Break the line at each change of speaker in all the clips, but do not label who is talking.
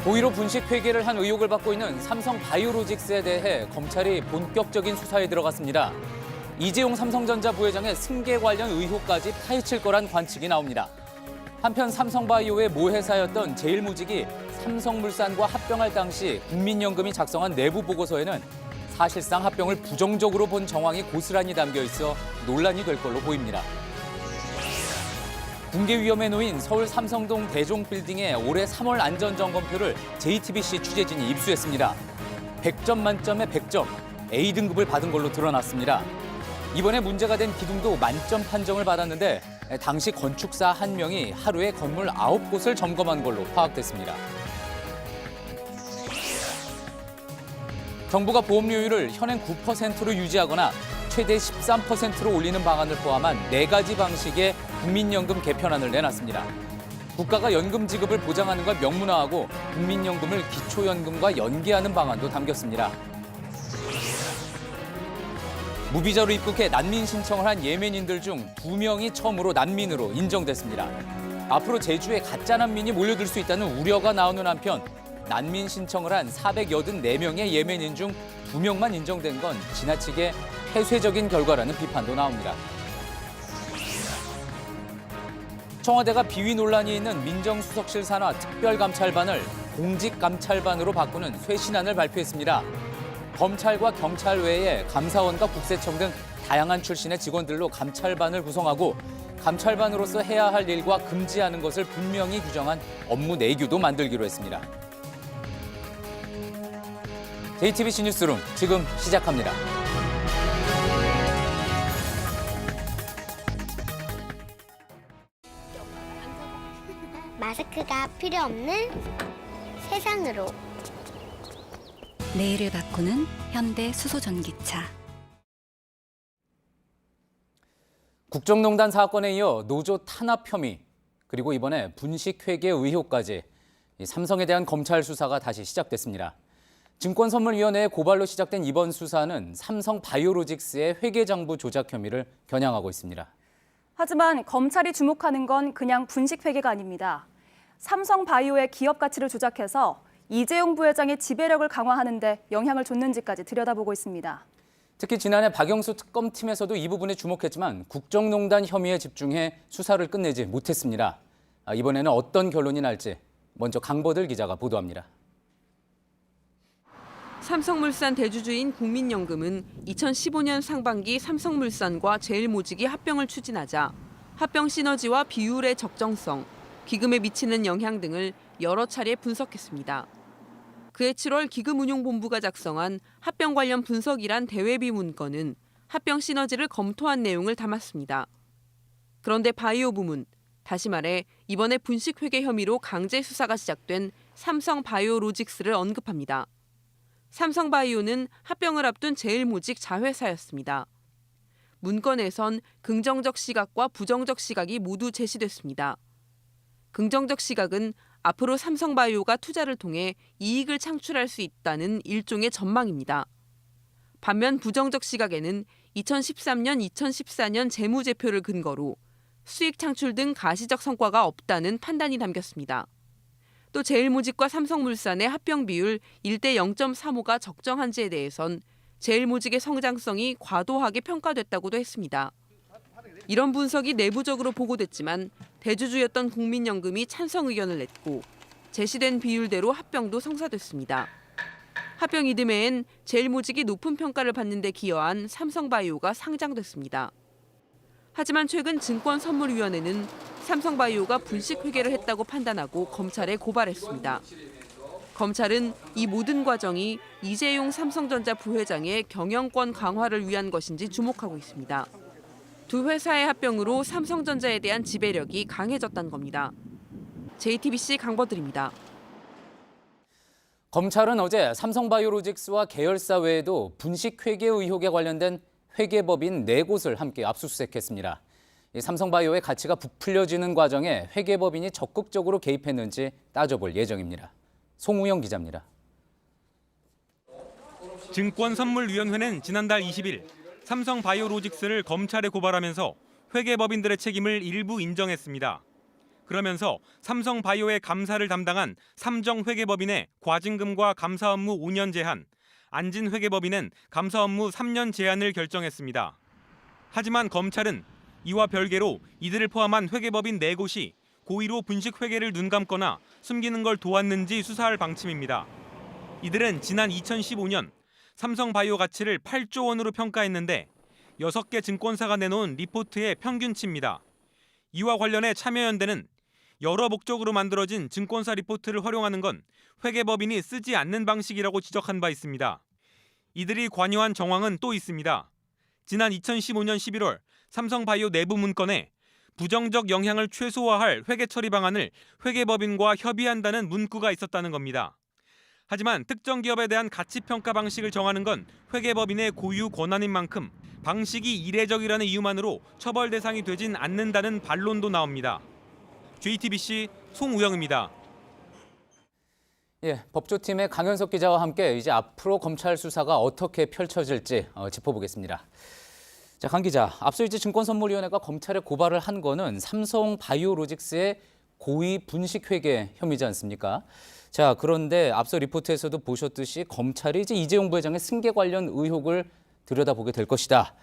고의로 분식 회계를 한 의혹을 받고 있는 삼성 바이오로직스에 대해 검찰이 본격적인 수사에 들어갔습니다. 이재용 삼성전자 부회장의 승계 관련 의혹까지 파헤칠 거란 관측이 나옵니다. 한편 삼성바이오의 모회사였던 제일모직이 삼성물산과 합병할 당시 국민연금이 작성한 내부 보고서에는 사실상 합병을 부정적으로 본 정황이 고스란히 담겨 있어 논란이 될 걸로 보입니다. 붕괴 위험에 놓인 서울 삼성동 대종빌딩의 올해 3월 안전점검표를 JTBC 취재진이 입수했습니다. 100점 만점에 100점, A등급을 받은 걸로 드러났습니다. 이번에 문제가 된 기둥도 만점 판정을 받았는데 당시 건축사 1명이 하루에 건물 9곳을 점검한 걸로 파악됐습니다. 정부가 보험료율을 현행 9%로 유지하거나 최대 13%로 올리는 방안을 포함한 4가지 방식의 국민연금 개편안을 내놨습니다. 국가가 연금 지급을 보장하는 걸 명문화하고 국민연금을 기초연금과 연계하는 방안도 담겼습니다. 무비자로 입국해 난민 신청을 한 예멘인들 중 2명이 처음으로 난민으로 인정됐습니다. 앞으로 제주에 가짜 난민이 몰려들 수 있다는 우려가 나오는 한편 난민 신청을 한 484명의 예멘인 중 2명만 인정된 건 지나치게 폐쇄적인 결과라는 비판도 나옵니다. 청와대가 비위 논란이 있는 민정수석실 산하 특별감찰반을 공직감찰반으로 바꾸는 쇄신안을 발표했습니다. 검찰과 경찰 외에 감사원과 국세청 등 다양한 출신의 직원들로 감찰반을 구성하고 감찰반으로서 해야 할 일과 금지하는 것을 분명히 규정한 업무 내규도 만들기로 했습니다. JTBC 뉴스룸 지금 시작합니다.
마스크가 필요 없는 세상으로.
내일을 바꾸는 현대 수소전기차.
국정농단 사건에 이어 노조 탄압 혐의, 그리고 이번에 분식회계 의혹까지 삼성에 대한 검찰 수사가 다시 시작됐습니다. 증권선물위원회의 고발로 시작된 이번 수사는 삼성 바이오로직스의 회계장부 조작 혐의를 겨냥하고 있습니다.
하지만 검찰이 주목하는 건 그냥 분식회계가 아닙니다. 삼성 바이오의 기업 가치를 조작해서 이재용 부회장의 지배력을 강화하는 데 영향을 줬는지까지 들여다보고 있습니다.
특히 지난해 박영수 특검팀에서도 이 부분에 주목했지만 국정농단 혐의에 집중해 수사를 끝내지 못했습니다. 이번에는 어떤 결론이 날지 먼저 강버들 기자가 보도합니다.
삼성물산 대주주인 국민연금은 2015년 상반기 삼성물산과 제일모직이 합병을 추진하자 합병 시너지와 비율의 적정성, 기금에 미치는 영향 등을 여러 차례 분석했습니다. 그해 7월 기금운용본부가 작성한 합병 관련 분석이란 대외비 문건은 합병 시너지를 검토한 내용을 담았습니다. 그런데 바이오 부문, 다시 말해 이번에 분식회계 혐의로 강제 수사가 시작된 삼성 바이오로직스를 언급합니다. 삼성바이오는 합병을 앞둔 제일모직 자회사였습니다. 문건에선 긍정적 시각과 부정적 시각이 모두 제시됐습니다. 긍정적 시각은 앞으로 삼성바이오가 투자를 통해 이익을 창출할 수 있다는 일종의 전망입니다. 반면 부정적 시각에는 2013년, 2014년 재무제표를 근거로 수익 창출 등 가시적 성과가 없다는 판단이 담겼습니다. 또 제일모직과 삼성물산의 합병 비율 1대 0.35가 적정한지에 대해선 제일모직의 성장성이 과도하게 평가됐다고도 했습니다. 이런 분석이 내부적으로 보고됐지만 대주주였던 국민연금이 찬성 의견을 냈고 제시된 비율대로 합병도 성사됐습니다. 합병 이듬해엔 제일모직이 높은 평가를 받는 데 기여한 삼성바이오가 상장됐습니다. 하지만 최근 증권선물위원회는 삼성바이오가 분식회계를 했다고 판단하고 검찰에 고발했습니다. 검찰은 이 모든 과정이 이재용 삼성전자 부회장의 경영권 강화를 위한 것인지 주목하고 있습니다. 두 회사의 합병으로 삼성전자에 대한 지배력이 강해졌다는 겁니다. JTBC 강버들입니다.
검찰은 어제 삼성바이오로직스와 계열사 외에도 분식회계 의혹에 관련된 회계법인 4곳을 함께 압수수색했습니다. 삼성바이오의 가치가 부풀려지는 과정에 회계법인이 적극적으로 개입했는지 따져볼 예정입니다. 송우영 기자입니다.
증권선물위원회는 지난달 20일 삼성바이오로직스를 검찰에 고발하면서 회계법인들의 책임을 일부 인정했습니다. 그러면서 삼성바이오의 감사를 담당한 삼정회계법인의 과징금과 감사 업무 5년 제한, 안진회계법인은 감사 업무 3년 제한을 결정했습니다. 하지만 검찰은 이와 별개로 이들을 포함한 회계법인 4곳이 고의로 분식회계를 눈감거나 숨기는 걸 도왔는지 수사할 방침입니다. 이들은 지난 2015년 삼성바이오 가치를 8조 원으로 평가했는데 6개 증권사가 내놓은 리포트의 평균치입니다. 이와 관련해 참여연대는 여러 목적으로 만들어진 증권사 리포트를 활용하는 건 회계법인이 쓰지 않는 방식이라고 지적한 바 있습니다. 이들이 관여한 정황은 또 있습니다. 지난 2015년 11월 삼성바이오 내부 문건에 부정적 영향을 최소화할 회계 처리 방안을 회계법인과 협의한다는 문구가 있었다는 겁니다. 하지만 특정 기업에 대한 가치평가 방식을 정하는 건 회계법인의 고유 권한인 만큼 방식이 이례적이라는 이유만으로 처벌 대상이 되진 않는다는 반론도 나옵니다. JTBC 송우영입니다.
예, 법조팀의 강현석 기자와 함께 이제 앞으로 검찰 수사가 어떻게 펼쳐질지 짚어보겠습니다. 자, 강 기자, 앞서 이제 증권선물위원회가 검찰에 고발을 한 거는 삼성바이오로직스의 고의 분식회계 혐의지 않습니까? 자, 그런데 앞서 리포트에서도 보셨듯이 검찰이 이제 이재용 부회장의 승계 관련 의혹을 들여다보게 될 것이다.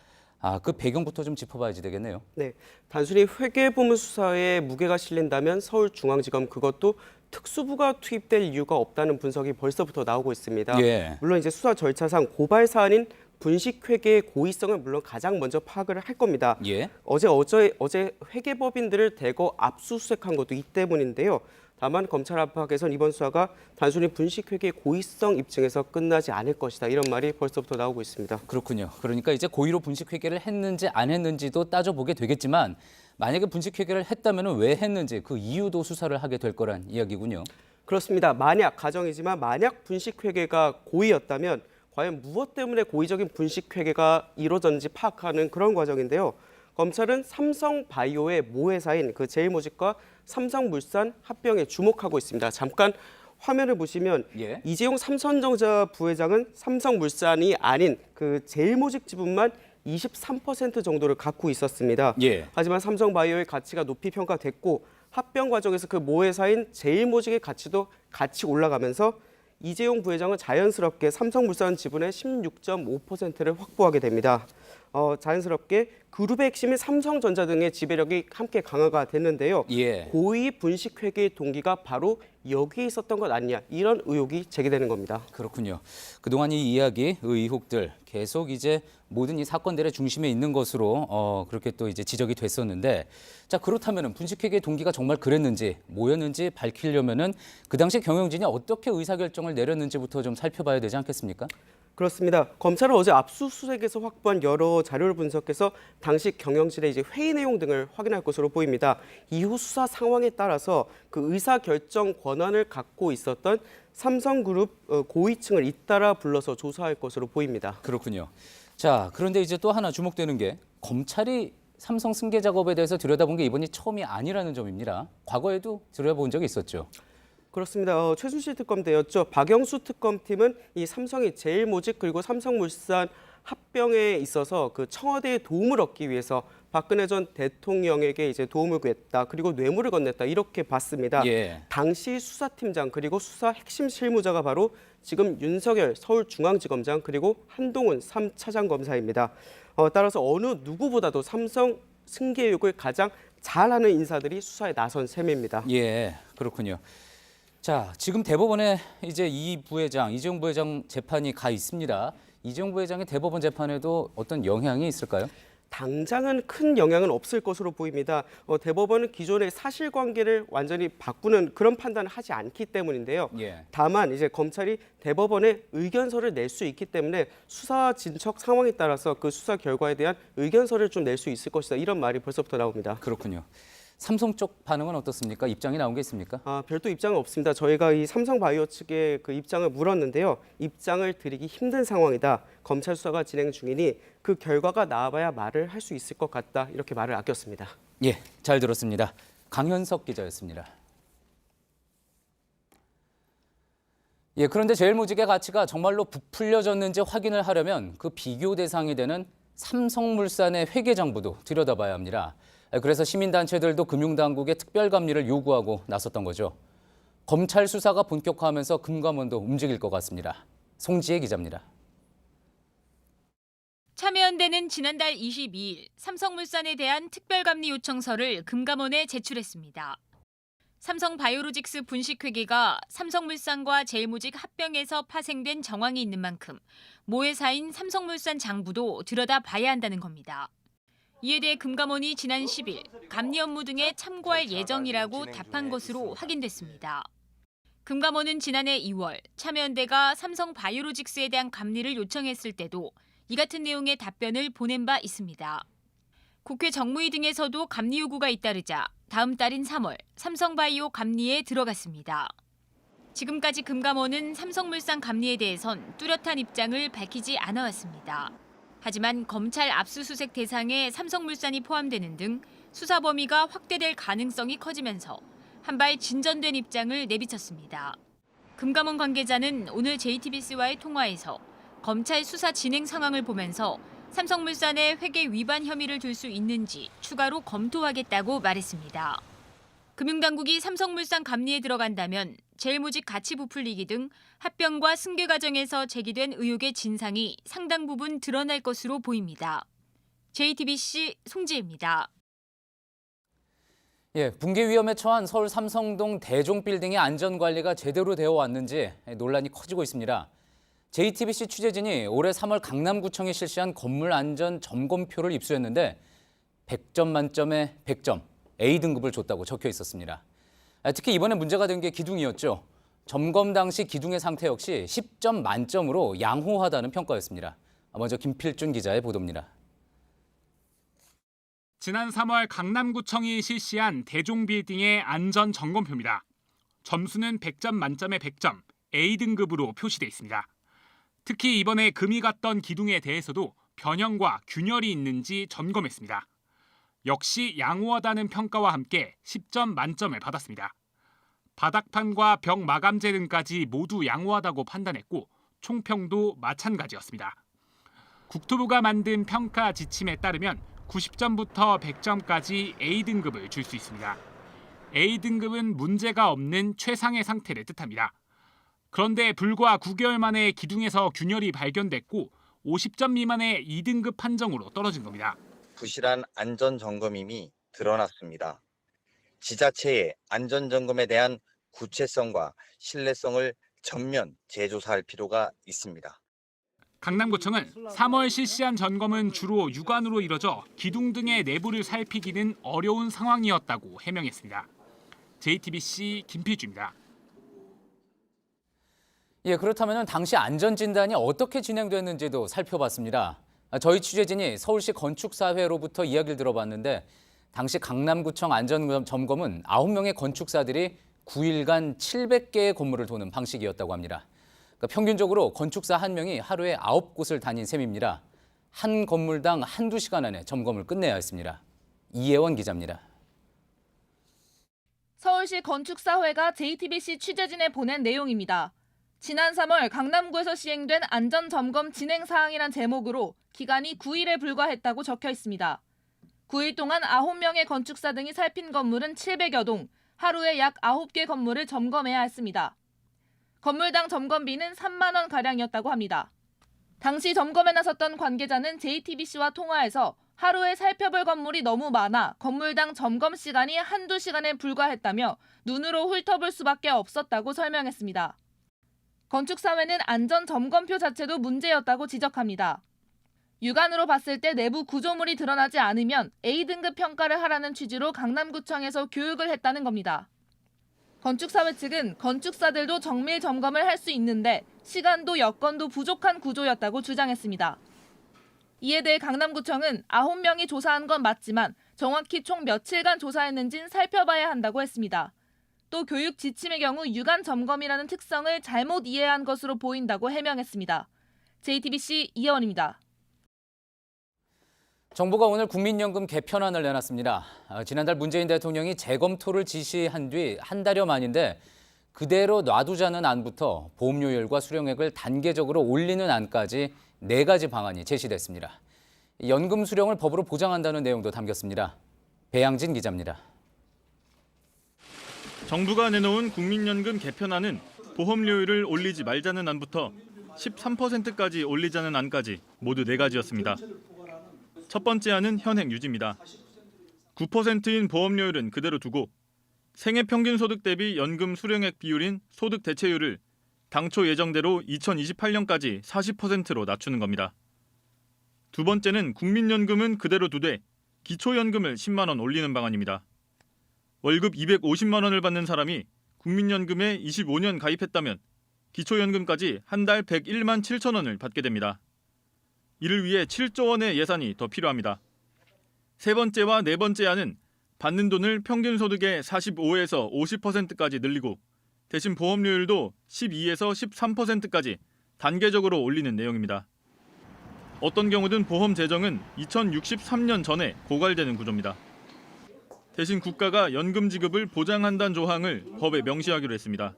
그 배경부터 좀 짚어봐야지 되겠네요.
네, 단순히 회계부문 수사에 무게가 실린다면 서울중앙지검 그것도 특수부가 투입될 이유가 없다는 분석이 벌써부터 나오고 있습니다.
예.
물론 이제 수사 절차상 고발 사안인 분식회계의 고의성을 물론 가장 먼저 파악을 할 겁니다.
예.
어제 회계법인들을 대거 압수수색한 것도 이 때문인데요. 다만 검찰 안팎에선 이번 수사가 단순히 분식회계의 고의성 입증에서 끝나지 않을 것이다. 이런 말이 벌써부터 나오고 있습니다.
그렇군요. 그러니까 이제 고의로 분식회계를 했는지 안 했는지도 따져보게 되겠지만 만약에 분식회계를 했다면 왜 했는지 그 이유도 수사를 하게 될 거란 이야기군요.
그렇습니다. 가정이지만 만약 분식회계가 고의였다면 과연 무엇 때문에 고의적인 분식회계가 이루어졌는지 파악하는 그런 과정인데요. 검찰은 삼성바이오의 모회사인 그 제일모직과 삼성물산 합병에 주목하고 있습니다. 잠깐 화면을 보시면
예.
이재용 삼성전자 부회장은 삼성물산이 아닌 그 제일모직 지분만 23% 정도를 갖고 있었습니다.
예.
하지만 삼성바이오의 가치가 높이 평가됐고 합병 과정에서 그 모회사인 제일모직의 가치도 같이 올라가면서 이재용 부회장은 자연스럽게 삼성물산 지분의 16.5%를 확보하게 됩니다. 자연스럽게 그룹의 핵심인 삼성전자 등의 지배력이 함께 강화가 됐는데요.
예.
고의 분식회계의 동기가 바로 여기에 있었던 것 아니냐 이런 의혹이 제기되는 겁니다.
그렇군요. 그동안 이 이야기, 의혹들 계속 이제 모든 이 사건들의 중심에 있는 것으로 그렇게 또 이제 지적이 됐었는데, 자, 그렇다면은 분식회계의 동기가 정말 그랬는지 뭐였는지 밝히려면은 그 당시 경영진이 어떻게 의사결정을 내렸는지부터 좀 살펴봐야 되지 않겠습니까?
그렇습니다. 검찰은 어제 압수수색에서 확보한 여러 자료를 분석해서 당시 경영진의 이제 회의 내용 등을 확인할 것으로 보입니다. 이후 수사 상황에 따라서 그 의사결정 권한을 갖고 있었던 삼성그룹 고위층을 잇따라 불러서 조사할 것으로 보입니다.
그렇군요. 자, 그런데 이제 또 하나 주목되는 게 검찰이 삼성 승계 작업에 대해서 들여다본 게 이번이 처음이 아니라는 점입니다. 과거에도 들여다본 적이 있었죠.
그렇습니다. 최순실 특검대였죠. 박영수 특검팀은 이 삼성이 제일모직 그리고 삼성물산 합병에 있어서 그 청와대의 도움을 얻기 위해서 박근혜 전 대통령에게 이제 도움을 구했다. 그리고 뇌물을 건넸다. 이렇게 봤습니다.
예.
당시 수사팀장 그리고 수사 핵심 실무자가 바로 지금 윤석열 서울중앙지검장 그리고 한동훈 3차장 검사입니다. 따라서 어느 누구보다도 삼성 승계 의혹을 가장 잘하는 인사들이 수사에 나선 셈입니다.
예, 그렇군요. 자, 지금 대법원에 이제 이재용 부회장 재판이 가 있습니다. 이재용 부회장의 대법원 재판에도 어떤 영향이 있을까요?
당장은 큰 영향은 없을 것으로 보입니다. 대법원은 기존의 사실관계를 완전히 바꾸는 그런 판단을 하지 않기 때문인데요.
예.
다만 이제 검찰이 대법원에 의견서를 낼 수 있기 때문에 수사 진척 상황에 따라서 그 수사 결과에 대한 의견서를 좀 낼 수 있을 것이다. 이런 말이 벌써부터 나옵니다.
그렇군요. 삼성 쪽 반응은 어떻습니까? 입장이 나온 게 있습니까?
별도 입장은 없습니다. 저희가 이 삼성바이오 측에 그 입장을 물었는데요. 입장을 드리기 힘든 상황이다. 검찰 수사가 진행 중이니 그 결과가 나와봐야 말을 할 수 있을 것 같다. 이렇게 말을 아꼈습니다.
예, 잘 들었습니다. 강현석 기자였습니다. 예, 그런데 제일모직의 가치가 정말로 부풀려졌는지 확인을 하려면 그 비교 대상이 되는 삼성물산의 회계장부도 들여다봐야 합니다. 그래서 시민단체들도 금융당국에 특별감리를 요구하고 나섰던 거죠. 검찰 수사가 본격화하면서 금감원도 움직일 것 같습니다. 송지혜 기자입니다.
참여연대는 지난달 22일 삼성물산에 대한 특별감리 요청서를 금감원에 제출했습니다. 삼성바이오로직스 분식회계가 삼성물산과 제일모직 합병에서 파생된 정황이 있는 만큼 모 회사인 삼성물산 장부도 들여다봐야 한다는 겁니다. 이에 대해 금감원이 지난 10일 감리 업무 등에 참고할 예정이라고 답한 것으로 확인됐습니다. 금감원은 지난해 2월 참여연대가 삼성바이오로직스에 대한 감리를 요청했을 때도 이 같은 내용의 답변을 보낸 바 있습니다. 국회 정무위 등에서도 감리 요구가 잇따르자 다음 달인 3월 삼성바이오 감리에 들어갔습니다. 지금까지 금감원은 삼성물산 감리에 대해선 뚜렷한 입장을 밝히지 않아왔습니다. 하지만 검찰 압수수색 대상에 삼성물산이 포함되는 등 수사 범위가 확대될 가능성이 커지면서 한발 진전된 입장을 내비쳤습니다. 금감원 관계자는 오늘 JTBC와의 통화에서 검찰 수사 진행 상황을 보면서 삼성물산의 회계 위반 혐의를 둘 수 있는지 추가로 검토하겠다고 말했습니다. 금융당국이 삼성물산 감리에 들어간다면 제일모직 가치 부풀리기 등 합병과 승계 과정에서 제기된 의혹의 진상이 상당 부분 드러날 것으로 보입니다. JTBC 송지혜입니다.
붕괴 위험에 처한 서울 삼성동 대종빌딩의 안전관리가 제대로 되어 왔는지 논란이 커지고 있습니다. JTBC 취재진이 올해 3월 강남구청이 실시한 건물 안전 점검표를 입수했는데 100점 만점에 100점, A등급을 줬다고 적혀 있었습니다. 특히 이번에 문제가 된 게 기둥이었죠. 점검 당시 기둥의 상태 역시 10점 만점으로 양호하다는 평가였습니다. 먼저 김필준 기자의 보도입니다.
지난 3월 강남구청이 실시한 대종빌딩의 안전 점검표입니다. 점수는 100점 만점에 100점, A등급으로 표시돼 있습니다. 특히 이번에 금이 갔던 기둥에 대해서도 변형과 균열이 있는지 점검했습니다. 역시 양호하다는 평가와 함께 10점 만점을 받았습니다. 바닥판과 벽 마감재 등까지 모두 양호하다고 판단했고 총평도 마찬가지였습니다. 국토부가 만든 평가 지침에 따르면 90점부터 100점까지 A등급을 줄 수 있습니다. A등급은 문제가 없는 최상의 상태를 뜻합니다. 그런데 불과 9개월 만에 기둥에서 균열이 발견됐고 50점 미만의 2등급 판정으로 떨어진 겁니다.
부실한 안전점검임이 드러났습니다. 지자체의 안전점검에 대한 구체성과 신뢰성을 전면 재조사할 필요가 있습니다.
강남구청은 3월 실시한 점검은 주로 육안으로 이뤄져 기둥 등의 내부를 살피기는 어려운 상황이었다고 해명했습니다. JTBC 김필주입니다.
그렇다면 당시 안전진단이 어떻게 진행됐는지도 살펴봤습니다. 저희 취재진이 서울시 건축사회로부터 이야기를 들어봤는데 당시 강남구청 안전점검은 9명의 건축사들이 9일간 700개의 건물을 도는 방식이었다고 합니다. 평균적으로 건축사 1명이 하루에 9곳을 다닌 셈입니다. 한 건물당 한두 시간 안에 점검을 끝내야 했습니다. 이혜원 기자입니다.
서울시 건축사회가 JTBC 취재진에 보낸 내용입니다. 지난 3월 강남구에서 시행된 안전점검 진행 사항이란 제목으로 기간이 9일에 불과했다고 적혀 있습니다. 9일 동안 9명의 건축사 등이 살핀 건물은 700여 동, 하루에 약 9개 건물을 점검해야 했습니다. 건물당 점검비는 3만 원가량이었다고 합니다. 당시 점검에 나섰던 관계자는 JTBC와 통화해서 하루에 살펴볼 건물이 너무 많아 건물당 점검 시간이 한두 시간에 불과했다며 눈으로 훑어볼 수밖에 없었다고 설명했습니다. 건축사회는 안전점검표 자체도 문제였다고 지적합니다. 육안으로 봤을 때 내부 구조물이 드러나지 않으면 A등급 평가를 하라는 취지로 강남구청에서 교육을 했다는 겁니다. 건축사회 측은 건축사들도 정밀 점검을 할 수 있는데 시간도 여건도 부족한 구조였다고 주장했습니다. 이에 대해 강남구청은 9명이 조사한 건 맞지만 정확히 총 며칠간 조사했는지는 살펴봐야 한다고 했습니다. 또 교육 지침의 경우 육안 점검이라는 특성을 잘못 이해한 것으로 보인다고 해명했습니다. JTBC 이혜원입니다.
정부가 오늘 국민연금 개편안을 내놨습니다. 지난달 문재인 대통령이 재검토를 지시한 뒤 한 달여 만인데 그대로 놔두자는 안부터 보험료율과 수령액을 단계적으로 올리는 안까지 4가지 방안이 제시됐습니다. 연금 수령을 법으로 보장한다는 내용도 담겼습니다. 배양진 기자입니다.
정부가 내놓은 국민연금 개편안은 보험료율을 올리지 말자는 안부터 13%까지 올리자는 안까지 모두 4가지였습니다. 첫 번째 안은 현행 유지입니다. 9%인 보험료율은 그대로 두고 생애 평균 소득 대비 연금 수령액 비율인 소득 대체율을 당초 예정대로 2028년까지 40%로 낮추는 겁니다. 두 번째는 국민연금은 그대로 두되 기초연금을 10만 원 올리는 방안입니다. 월급 250만 원을 받는 사람이 국민연금에 25년 가입했다면 기초연금까지 한 달 101만 7천 원을 받게 됩니다. 이를 위해 7조 원의 예산이 더 필요합니다. 세 번째와 네 번째 안은 받는 돈을 평균 소득의 45에서 50%까지 늘리고 대신 보험료율도 12에서 13%까지 단계적으로 올리는 내용입니다. 어떤 경우든 보험 재정은 2063년 전에 고갈되는 구조입니다. 대신 국가가 연금 지급을 보장한다는 조항을 법에 명시하기로 했습니다.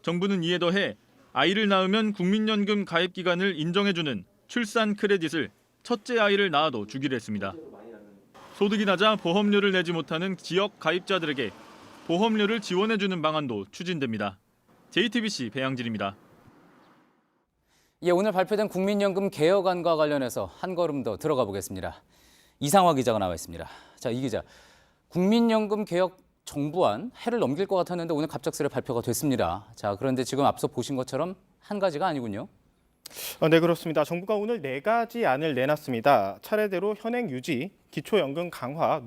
정부는 이에 더해 아이를 낳으면 국민연금 가입 기간을 인정해주는 출산 크레딧을 첫째 아이를 낳아도 주기로 했습니다. 소득이 낮아 보험료를 내지 못하는 지역 가입자들에게 보험료를 지원해주는 방안도 추진됩니다. JTBC 배양진입니다.
예, 오늘 발표된 국민연금 개혁안과 관련해서 한 걸음 더 들어가 보겠습니다. 이상화 기자가 나와 있습니다. 자, 이 기자, 국민연금 개혁 정부안 해를 넘길 것 같았는데 오늘 갑작스레 발표가 됐습니다. 자, 그런데 지금 앞서 보신 것처럼 한 가지가 아니군요.
네, 그렇습니다. 정부가 오늘 4가지 안을 내놨습니다. 차례대로 현행 유지, 기초연금 강화,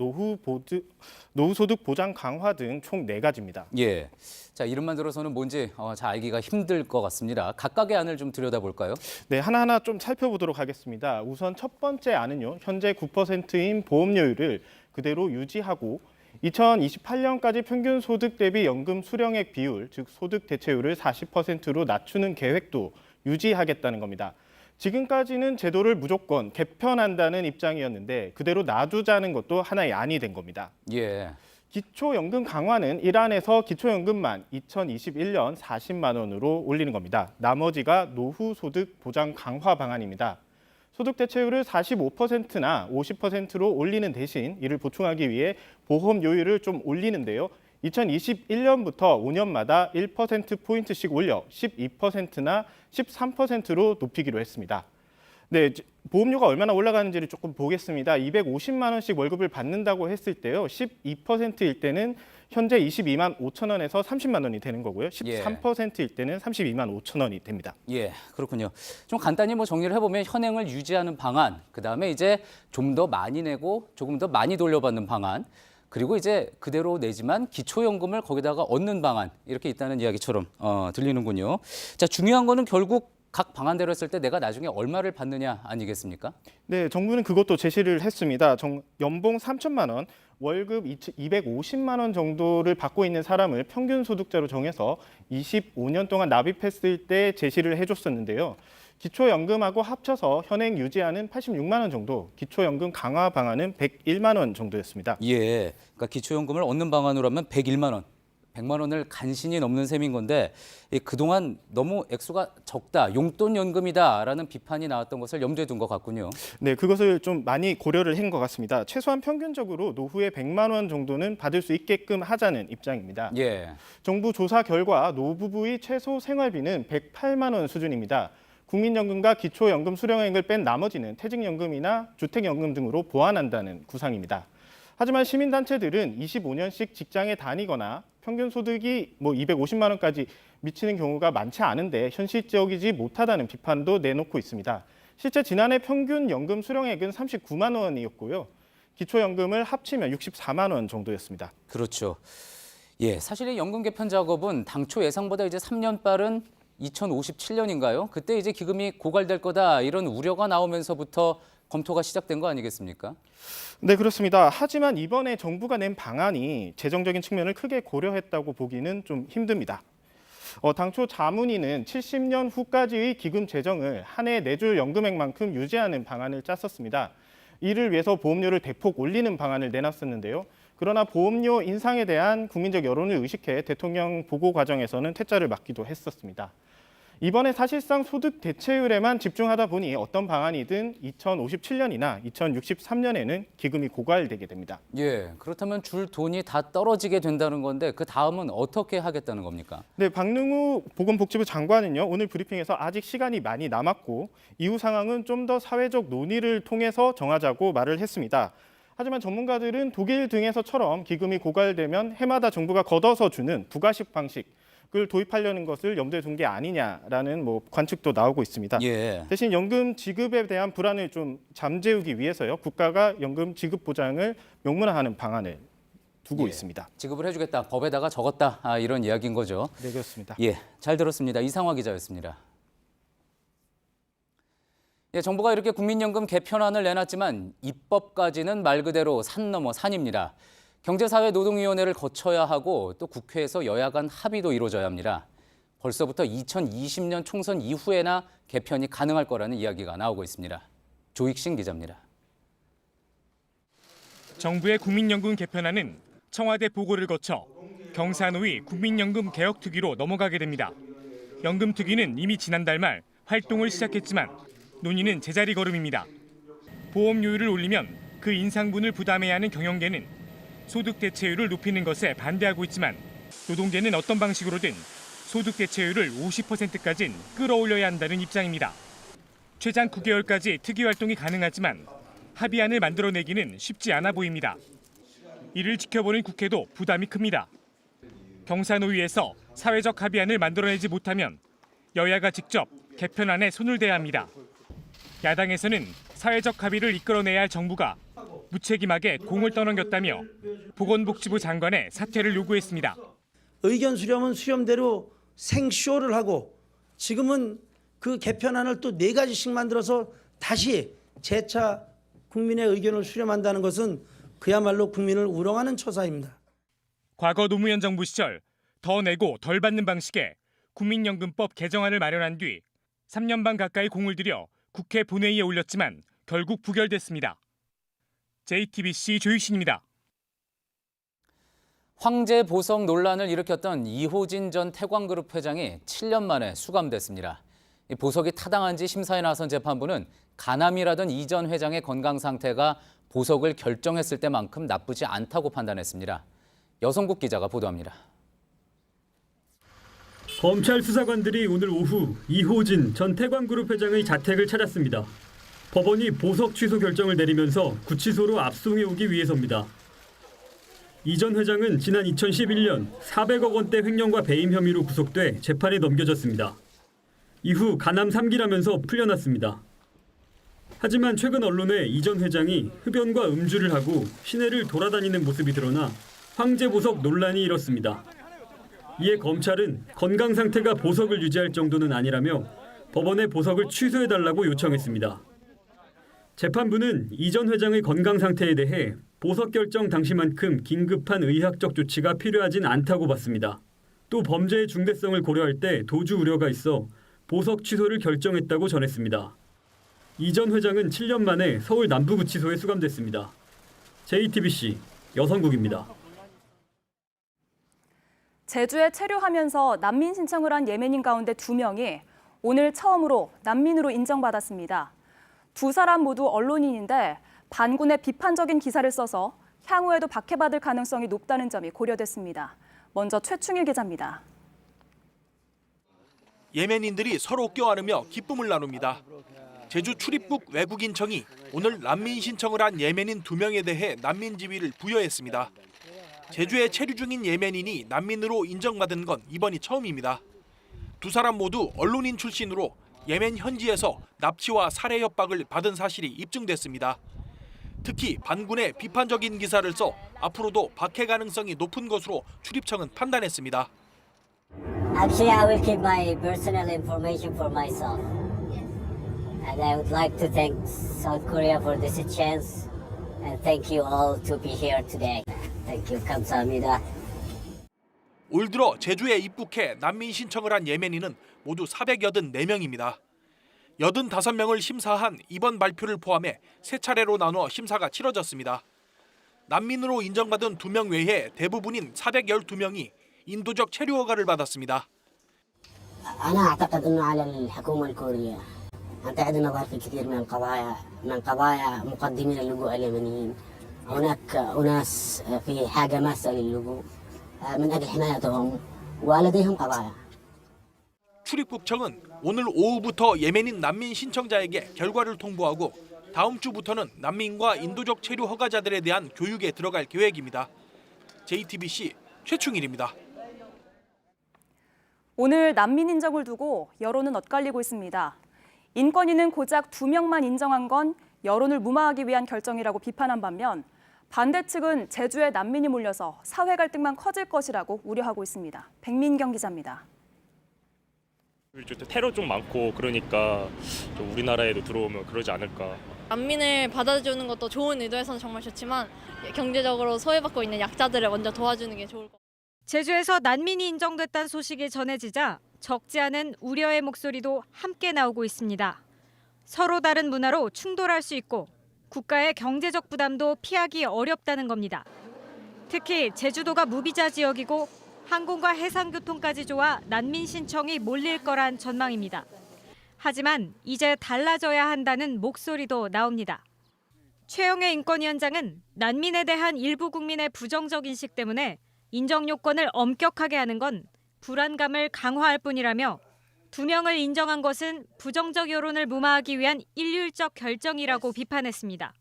노후소득 보장 강화 등 총 4가지입니다.
예, 자, 이름만 들어서는 뭔지 잘 알기가 힘들 것 같습니다. 각각의 안을 좀 들여다볼까요?
네, 하나하나 좀 살펴보도록 하겠습니다. 우선 첫 번째 안은요, 현재 9%인 보험료율을 그대로 유지하고 2028년까지 평균 소득 대비 연금 수령액 비율, 즉 소득 대체율을 40%로 낮추는 계획도 유지하겠다는 겁니다. 지금까지는 제도를 무조건 개편한다는 입장이었는데 그대로 놔두자는 것도 하나의 안이 된 겁니다.
예.
기초연금 강화는 1안에서 기초연금만 2021년 40만 원으로 올리는 겁니다. 나머지가 노후소득 보장 강화 방안입니다. 소득 대체율을 45%나 50%로 올리는 대신 이를 보충하기 위해 보험료율을 좀 올리는데요. 2021년부터 5년마다 1%포인트씩 올려 12%나 13%로 높이기로 했습니다. 네, 보험료가 얼마나 올라가는지를 조금 보겠습니다. 250만 원씩 월급을 받는다고 했을 때요. 12%일 때는 현재 22만 5천 원에서 30만 원이 되는 거고요. 13%일 때는 32만 5천 원이 됩니다.
예, 그렇군요. 좀 간단히 정리를 해보면 현행을 유지하는 방안, 그다음에 이제 좀 더 많이 내고 조금 더 많이 돌려받는 방안, 그리고 이제 그대로 내지만 기초연금을 거기다가 얻는 방안, 이렇게 있다는 이야기처럼 들리는군요. 자, 중요한 거는 결국 각 방안대로 했을 때 내가 나중에 얼마를 받느냐 아니겠습니까? 네,
정부는 그것도 제시를 했습니다. 연봉 3천만 원, 월급 250만 원 정도를 받고 있는 사람을 평균 소득자로 정해서 25년 동안 납입했을 때 제시를 해줬었는데요. 기초연금하고 합쳐서 현행 유지하는 86만 원 정도, 기초연금 강화 방안은 101만 원 정도였습니다.
예, 그러니까 기초연금을 얻는 방안으로 하면 101만 원, 100만 원을 간신히 넘는 셈인 건데 그동안 너무 액수가 적다, 용돈연금이다라는 비판이 나왔던 것을 염두에 둔 것 같군요.
네, 그것을 좀 많이 고려를 한 것 같습니다. 최소한 평균적으로 노후에 100만 원 정도는 받을 수 있게끔 하자는 입장입니다.
예.
정부 조사 결과 노부부의 최소 생활비는 108만 원 수준입니다. 국민연금과 기초연금 수령액을 뺀 나머지는 퇴직연금이나 주택연금 등으로 보완한다는 구상입니다. 하지만 시민단체들은 25년씩 직장에 다니거나 평균 소득이 250만 원까지 미치는 경우가 많지 않은데 현실적이지 못하다는 비판도 내놓고 있습니다. 실제 지난해 평균 연금 수령액은 39만 원이었고요. 기초연금을 합치면 64만 원 정도였습니다.
그렇죠. 예, 사실 이 연금 개편 작업은 당초 예상보다 이제 3년 빠른 2057년인가요? 그때 이제 기금이 고갈될 거다 이런 우려가 나오면서부터 검토가 시작된 거 아니겠습니까?
네, 그렇습니다. 하지만 이번에 정부가 낸 방안이 재정적인 측면을 크게 고려했다고 보기는 좀 힘듭니다. 당초 자문위는 70년 후까지의 기금 재정을 한 해 내줄 연금액만큼 유지하는 방안을 짰었습니다. 이를 위해서 보험료를 대폭 올리는 방안을 내놨었는데요. 그러나 보험료 인상에 대한 국민적 여론을 의식해 대통령 보고 과정에서는 퇴짜를 맞기도 했었습니다. 이번에 사실상 소득 대체율에만 집중하다 보니 어떤 방안이든 2057년이나 2063년에는 기금이 고갈되게 됩니다.
예, 그렇다면 줄 돈이 다 떨어지게 된다는 건데 그 다음은 어떻게 하겠다는 겁니까?
네, 박능우 보건복지부 장관은요, 오늘 브리핑에서 아직 시간이 많이 남았고 이후 상황은 좀 더 사회적 논의를 통해서 정하자고 말을 했습니다. 하지만 전문가들은 독일 등에서처럼 기금이 고갈되면 해마다 정부가 걷어서 주는 부가식 방식을 도입하려는 것을 염두에 둔 게 아니냐라는 관측도 나오고 있습니다.
예.
대신 연금 지급에 대한 불안을 좀 잠재우기 위해서요, 국가가 연금 지급 보장을 명문화하는 방안을 두고 있습니다.
지급을 해주겠다, 법에다가 적었다, 이런 이야기인 거죠.
네, 그렇습니다.
예, 잘 들었습니다. 이상화 기자였습니다. 예, 정부가 이렇게 국민연금 개편안을 내놨지만 입법까지는 말 그대로 산 넘어 산입니다. 경제사회노동위원회를 거쳐야 하고 또 국회에서 여야 간 합의도 이루어져야 합니다. 벌써부터 2020년 총선 이후에나 개편이 가능할 거라는 이야기가 나오고 있습니다. 조익신 기자입니다.
정부의 국민연금 개편안은 청와대 보고를 거쳐 경사노위 국민연금 개혁특위로 넘어가게 됩니다. 연금특위는 이미 지난달 말 활동을 시작했지만 논의는 제자리 걸음입니다. 보험료율을 올리면 그 인상분을 부담해야 하는 경영계는 소득 대체율을 높이는 것에 반대하고 있지만 노동계는 어떤 방식으로든 소득 대체율을 50%까지는 끌어올려야 한다는 입장입니다. 최장 9개월까지 특위 활동이 가능하지만 합의안을 만들어내기는 쉽지 않아 보입니다. 이를 지켜보는 국회도 부담이 큽니다. 경사노위에서 사회적 합의안을 만들어내지 못하면 여야가 직접 개편안에 손을 대야 합니다. 야당에서는 사회적 합의를 이끌어내야 할 정부가 무책임하게 공을 떠넘겼다며 보건복지부 장관의 사퇴를 요구했습니다.
의견 수렴은 수렴대로 생쇼를 하고 지금은 그 개편안을 또 4가지씩 만들어서 다시 재차 국민의 의견을 수렴한다는 것은 그야말로 국민을 우롱하는 처사입니다.
과거 노무현 정부 시절 더 내고 덜 받는 방식의 국민연금법 개정안을 마련한 뒤 3년 반 가까이 공을 들여 국회 본회의에 올렸지만 결국 부결됐습니다. JTBC 조익신입니다.
황제 보석 논란을 일으켰던 이호진 전 태광그룹 회장이 7년 만에 수감됐습니다. 이 보석이 타당한지 심사에 나선 재판부는 간암이라던 이 전 회장의 건강 상태가 보석을 결정했을 때만큼 나쁘지 않다고 판단했습니다. 여성국 기자가 보도합니다.
검찰 수사관들이 오늘 오후 이호진 전 태광그룹 회장의 자택을 찾았습니다. 법원이 보석 취소 결정을 내리면서 구치소로 압송해오기 위해서입니다. 이 전 회장은 지난 2011년 400억 원대 횡령과 배임 혐의로 구속돼 재판에 넘겨졌습니다. 이후 간암 3기라면서 풀려났습니다. 하지만 최근 언론에 이 전 회장이 흡연과 음주를 하고 시내를 돌아다니는 모습이 드러나 황제 보석 논란이 일었습니다. 이에 검찰은 건강 상태가 보석을 유지할 정도는 아니라며 법원에 보석을 취소해달라고 요청했습니다. 재판부는 이 전 회장의 건강 상태에 대해 보석 결정 당시만큼 긴급한 의학적 조치가 필요하진 않다고 봤습니다. 또 범죄의 중대성을 고려할 때 도주 우려가 있어 보석 취소를 결정했다고 전했습니다. 이 전 회장은 7년 만에 서울 남부구치소에 수감됐습니다. JTBC 여성국입니다.
제주에 체류하면서 난민 신청을 한 예멘인 가운데 2명이 오늘 처음으로 난민으로 인정받았습니다. 2사람 모두 언론인인데 반군의 비판적인 기사를 써서 향후에도 박해받을 가능성이 높다는 점이 고려됐습니다. 먼저 최충일 기자입니다.
예멘인들이 서로 껴안으며 기쁨을 나눕니다. 제주 출입국 외국인청이 오늘 난민 신청을 한 예멘인 2명에 대해 난민 지위를 부여했습니다. 제주에 체류 중인 예멘인이 난민으로 인정받은 건 이번이 처음입니다. 2사람 모두 언론인 출신으로 예멘 현지에서 납치와 살해 협박을 받은 사실이 입증됐습니다. 특히 반군의 비판적인 기사를 써 앞으로도 박해 가능성이 높은 것으로 출입청은 판단했습니다.
Actually, I will keep my personal information for myself. And I would like to thank South Korea for this chance. And thank you all to be here today. Thank you. 감사합니다.
올 들어 제주에 입국해 난민 신청을 한 예멘인은 모두 484명입니다. 85명을 심사한 이번 발표를 포함해 3차례로 나누어 심사가 치러졌습니다. 난민으로 인정받은 2명 외에 대부분인 412명이 인도적 체류 허가를 받았습니다.
أنا أعتقد أنه على الحكومة الكورية. أعتقد أنه ظهر في كثير من قضايا مقدمين اللجوء اليمنيين. هناك أناس في حاجة ماسة للجوء من أجل حمايتهم ولديهم قضايا.
출입국청은 오늘 오후부터 예멘인 난민 신청자에게 결과를 통보하고 다음 주부터는 난민과 인도적 체류 허가자들에 대한 교육에 들어갈 계획입니다. JTBC 최충일입니다.
오늘 난민 인정을 두고 여론은 엇갈리고 있습니다. 인권위는 고작 2명만 인정한 건 여론을 무마하기 위한 결정이라고 비판한 반면 반대 측은 제주에 난민이 몰려서 사회 갈등만 커질 것이라고 우려하고 있습니다. 백민경 기자입니다.
테러 좀 많고 그러니까 좀 우리나라에도 들어오면 그러지 않을까.
난민을 받아주는 것도 좋은 의도에서는 정말 좋지만 경제적으로 소외받고 있는 약자들을 먼저 도와주는 게 좋을 것 같아요.
제주에서 난민이 인정됐다는 소식이 전해지자 적지 않은 우려의 목소리도 함께 나오고 있습니다. 서로 다른 문화로 충돌할 수 있고 국가의 경제적 부담도 피하기 어렵다는 겁니다. 특히 제주도가 무비자 지역이고 항공과 해상교통까지 좋아 난민 신청이 몰릴 거란 전망입니다. 하지만 이제 달라져야 한다는 목소리도 나옵니다. 최영애 인권위원장은 난민에 대한 일부 국민의 부정적 인식 때문에 인정 요건을 엄격하게 하는 건 불안감을 강화할 뿐이라며 2명을 인정한 것은 부정적 여론을 무마하기 위한 일률적 결정이라고 비판했습니다.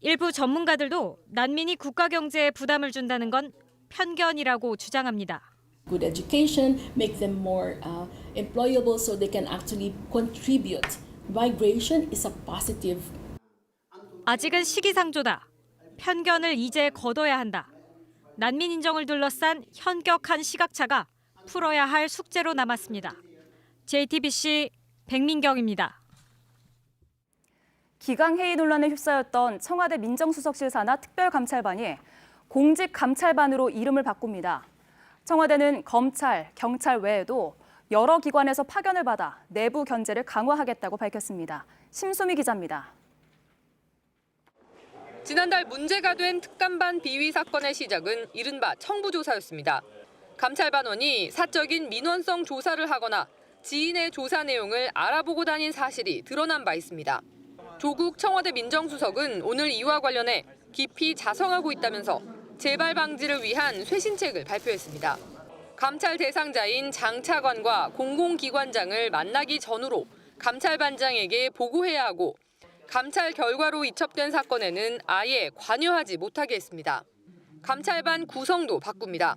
일부 전문가들도 난민이 국가 경제에 부담을 준다는 건 편견이라고 주장합니다.
Good education, make them more employable so they can actually contribute. Migration is a positive.
아직은 시기상조다. 편견을 이제 걷어야 한다. 난민 인정을 둘러싼 현격한 시각차가 풀어야 할 숙제로 남았습니다. JTBC 백민경입니다.
기강회의 논란에 휩싸였던 청와대 민정수석실 산하 특별감찰반이 공직감찰반으로 이름을 바꿉니다. 청와대는 검찰, 경찰 외에도 여러 기관에서 파견을 받아 내부 견제를 강화하겠다고 밝혔습니다. 심수미 기자입니다.
지난달 문제가 된 특감반 비위 사건의 시작은 이른바 청부조사였습니다. 감찰반원이 사적인 민원성 조사를 하거나 지인의 조사 내용을 알아보고 다닌 사실이 드러난 바 있습니다. 조국 청와대 민정수석은 오늘 이와 관련해 깊이 자성하고 있다면서 재발 방지를 위한 쇄신책을 발표했습니다. 감찰 대상자인 장 차관과 공공기관장을 만나기 전후로 감찰반장에게 보고해야 하고 감찰 결과로 이첩된 사건에는 아예 관여하지 못하게 했습니다. 감찰반 구성도 바꿉니다.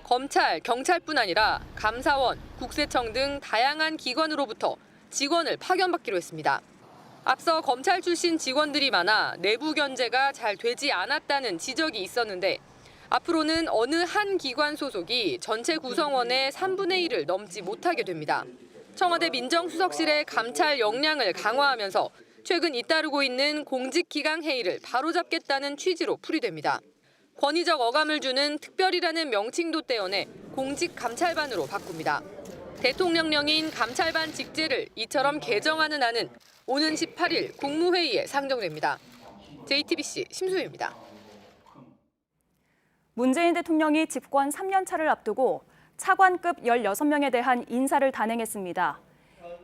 검찰, 경찰뿐 아니라 감사원, 국세청 등 다양한 기관으로부터 직원을 파견받기로 했습니다. 앞서 검찰 출신 직원들이 많아 내부 견제가 잘 되지 않았다는 지적이 있었는데 앞으로는 어느 한 기관 소속이 전체 구성원의 3분의 1을 넘지 못하게 됩니다. 청와대 민정수석실의 감찰 역량을 강화하면서 최근 잇따르고 있는 공직기강회의를 바로잡겠다는 취지로 풀이됩니다. 권위적 어감을 주는 특별이라는 명칭도 떼어내 공직감찰반으로 바꿉니다. 대통령령인 감찰반 직제를 이처럼 개정하는 안은 오는 18일 국무회의에 상정됩니다. JTBC 심수희입니다.
문재인 대통령이 집권 3년 차를 앞두고 차관급 16명에 대한 인사를 단행했습니다.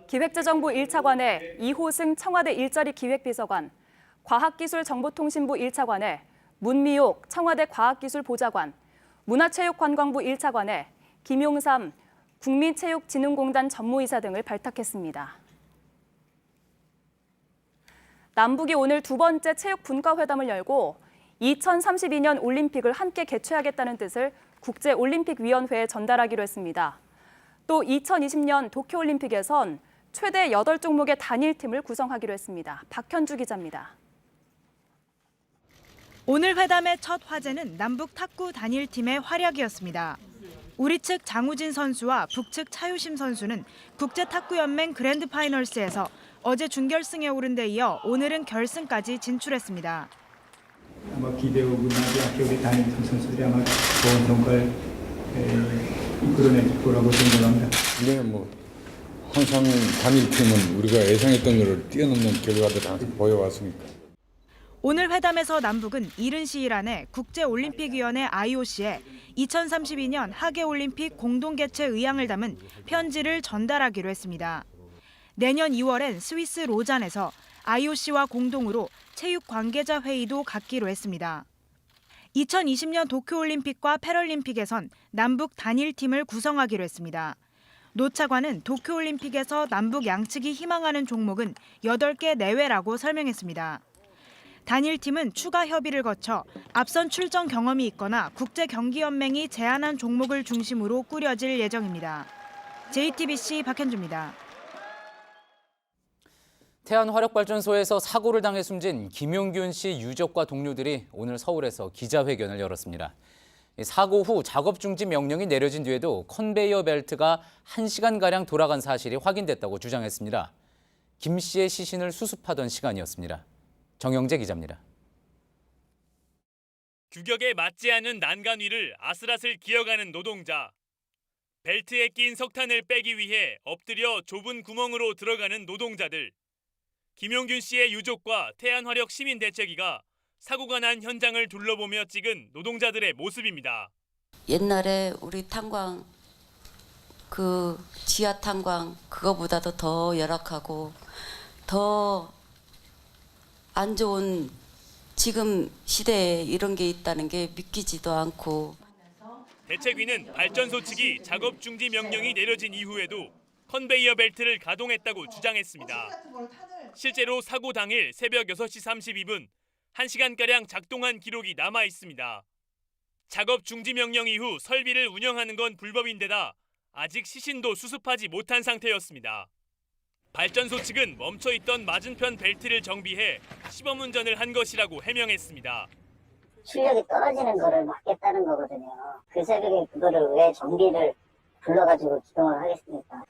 기획재정부 1차관에 이호승 청와대 일자리 기획비서관, 과학기술정보통신부 1차관에 문미옥 청와대 과학기술보좌관, 문화체육관광부 1차관에 김용삼 국민체육진흥공단 전무이사 등을 발탁했습니다. 남북이 오늘 두 번째 체육분과회담을 열고 2032년 올림픽을 함께 개최하겠다는 뜻을 국제올림픽위원회에 전달하기로 했습니다. 또 2020년 도쿄올림픽에선 최대 8종목의 단일팀을 구성하기로 했습니다. 박현주 기자입니다.
오늘 회담의 첫 화제는 남북 탁구 단일팀의 활약이었습니다. 우리 측 장우진 선수와 북측 차유심 선수는 국제탁구연맹 그랜드파이널스에서 어제 준결승에 오른 데 이어 오늘은 결승까지 진출했습니다.
아마 기대하고 나도 우리 단일팀 선수들이 아마 좋은 성과를 이끌어낼 거라고 생각합니다.
네, 항상 단일팀은 우리가 예상했던 것을 뛰어넘는 결과를 항상 보여왔으니까.
오늘 회담에서 남북은 이른 시일 안에 국제올림픽위원회 IOC에 2032년 하계올림픽 공동개최 의향을 담은 편지를 전달하기로 했습니다. 내년 2월엔 스위스 로잔에서 IOC와 공동으로 체육 관계자 회의도 갖기로 했습니다. 2020년 도쿄올림픽과 패럴림픽에선 남북 단일팀을 구성하기로 했습니다. 노 차관은 도쿄올림픽에서 남북 양측이 희망하는 종목은 8개 내외라고 설명했습니다. 단일팀은 추가 협의를 거쳐 앞선 출전 경험이 있거나 국제경기연맹이 제안한 종목을 중심으로 꾸려질 예정입니다. JTBC 박현주입니다.
태안화력발전소에서 사고를 당해 숨진 김용균 씨 유족과 동료들이 오늘 서울에서 기자회견을 열었습니다. 사고 후 작업 중지 명령이 내려진 뒤에도 컨베이어 벨트가 1시간가량 돌아간 사실이 확인됐다고 주장했습니다. 김 씨의 시신을 수습하던 시간이었습니다. 정영재 기자입니다.
규격에 맞지 않은 난간 위를 아슬아슬 기어가는 노동자. 벨트에 낀 석탄을 빼기 위해 엎드려 좁은 구멍으로 들어가는 노동자들. 김용균 씨의 유족과 태안화력 시민대책위가 사고가 난 현장을 둘러보며 찍은 노동자들의 모습입니다.
옛날에 우리 탄광, 지하 탄광 그거보다도 더 열악하고 더 안 좋은 지금 시대에 이런 게 있다는 게 믿기지도 않고.
대책위는 발전소 측이 작업 중지 명령이 내려진 이후에도 컨베이어 벨트를 가동했다고 주장했습니다. 실제로 사고 당일 새벽 6시 32분 1시간가량 작동한 기록이 남아 있습니다. 작업 중지 명령 이후 설비를 운영하는 건 불법인데다 아직 시신도 수습하지 못한 상태였습니다. 발전소 측은 멈춰있던 맞은편 벨트를 정비해 시범 운전을 한 것이라고 해명했습니다.
출력이 떨어지는 거를 막겠다는 거거든요. 그 새벽에 그거를 왜 정비를 불러가지고 기동을 하겠습니까?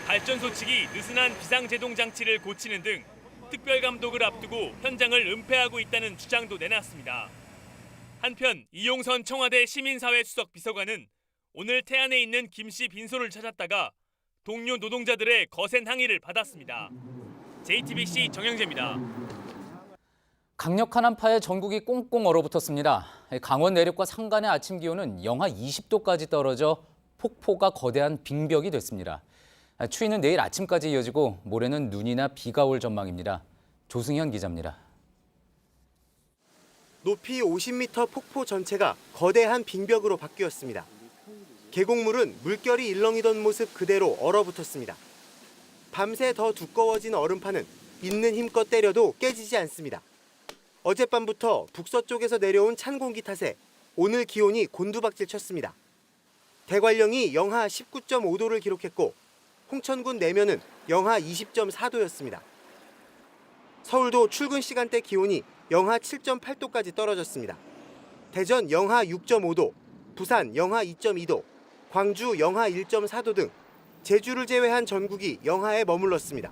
발전소 측이 느슨한 비상제동 장치를 고치는 등 특별감독을 앞두고 현장을 은폐하고 있다는 주장도 내놨습니다. 한편 이용선 청와대 시민사회 수석 비서관은 오늘 태안에 있는 김 씨 빈소를 찾았다가 동료 노동자들의 거센 항의를 받았습니다. JTBC 정영재입니다.
강력한 한파에 전국이 꽁꽁 얼어붙었습니다. 강원 내륙과 산간의 아침 기온은 영하 20도까지 떨어져 폭포가 거대한 빙벽이 됐습니다. 추위는 내일 아침까지 이어지고 모레는 눈이나 비가 올 전망입니다. 조승현 기자입니다.
높이 50m 폭포 전체가 거대한 빙벽으로 바뀌었습니다. 계곡물은 물결이 일렁이던 모습 그대로 얼어붙었습니다. 밤새 더 두꺼워진 얼음판은 있는 힘껏 때려도 깨지지 않습니다. 어젯밤부터 북서쪽에서 내려온 찬 공기 탓에 오늘 기온이 곤두박질 쳤습니다. 대관령이 영하 19.5도를 기록했고 홍천군 내면은 영하 20.4도였습니다. 서울도 출근 시간대 기온이 영하 7.8도까지 떨어졌습니다. 대전 영하 6.5도, 부산 영하 2.2도, 광주 영하 1.4도 등 제주를 제외한 전국이 영하에 머물렀습니다.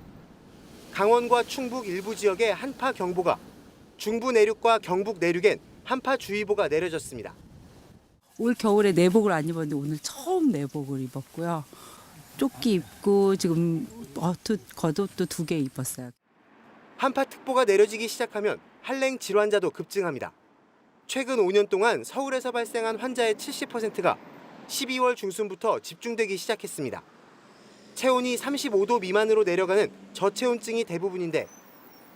강원과 충북 일부 지역에 한파 경보가, 중부 내륙과 경북 내륙엔 한파주의보가 내려졌습니다.
올 겨울에 내복을 안 입었는데 오늘 처음 내복을 입었고요. 조끼 입고 지금 겉옷도 2개 입었어요.
한파특보가 내려지기 시작하면 한랭 질환자도 급증합니다. 최근 5년 동안 서울에서 발생한 환자의 70%가 12월 중순부터 집중되기 시작했습니다. 체온이 35도 미만으로 내려가는 저체온증이 대부분인데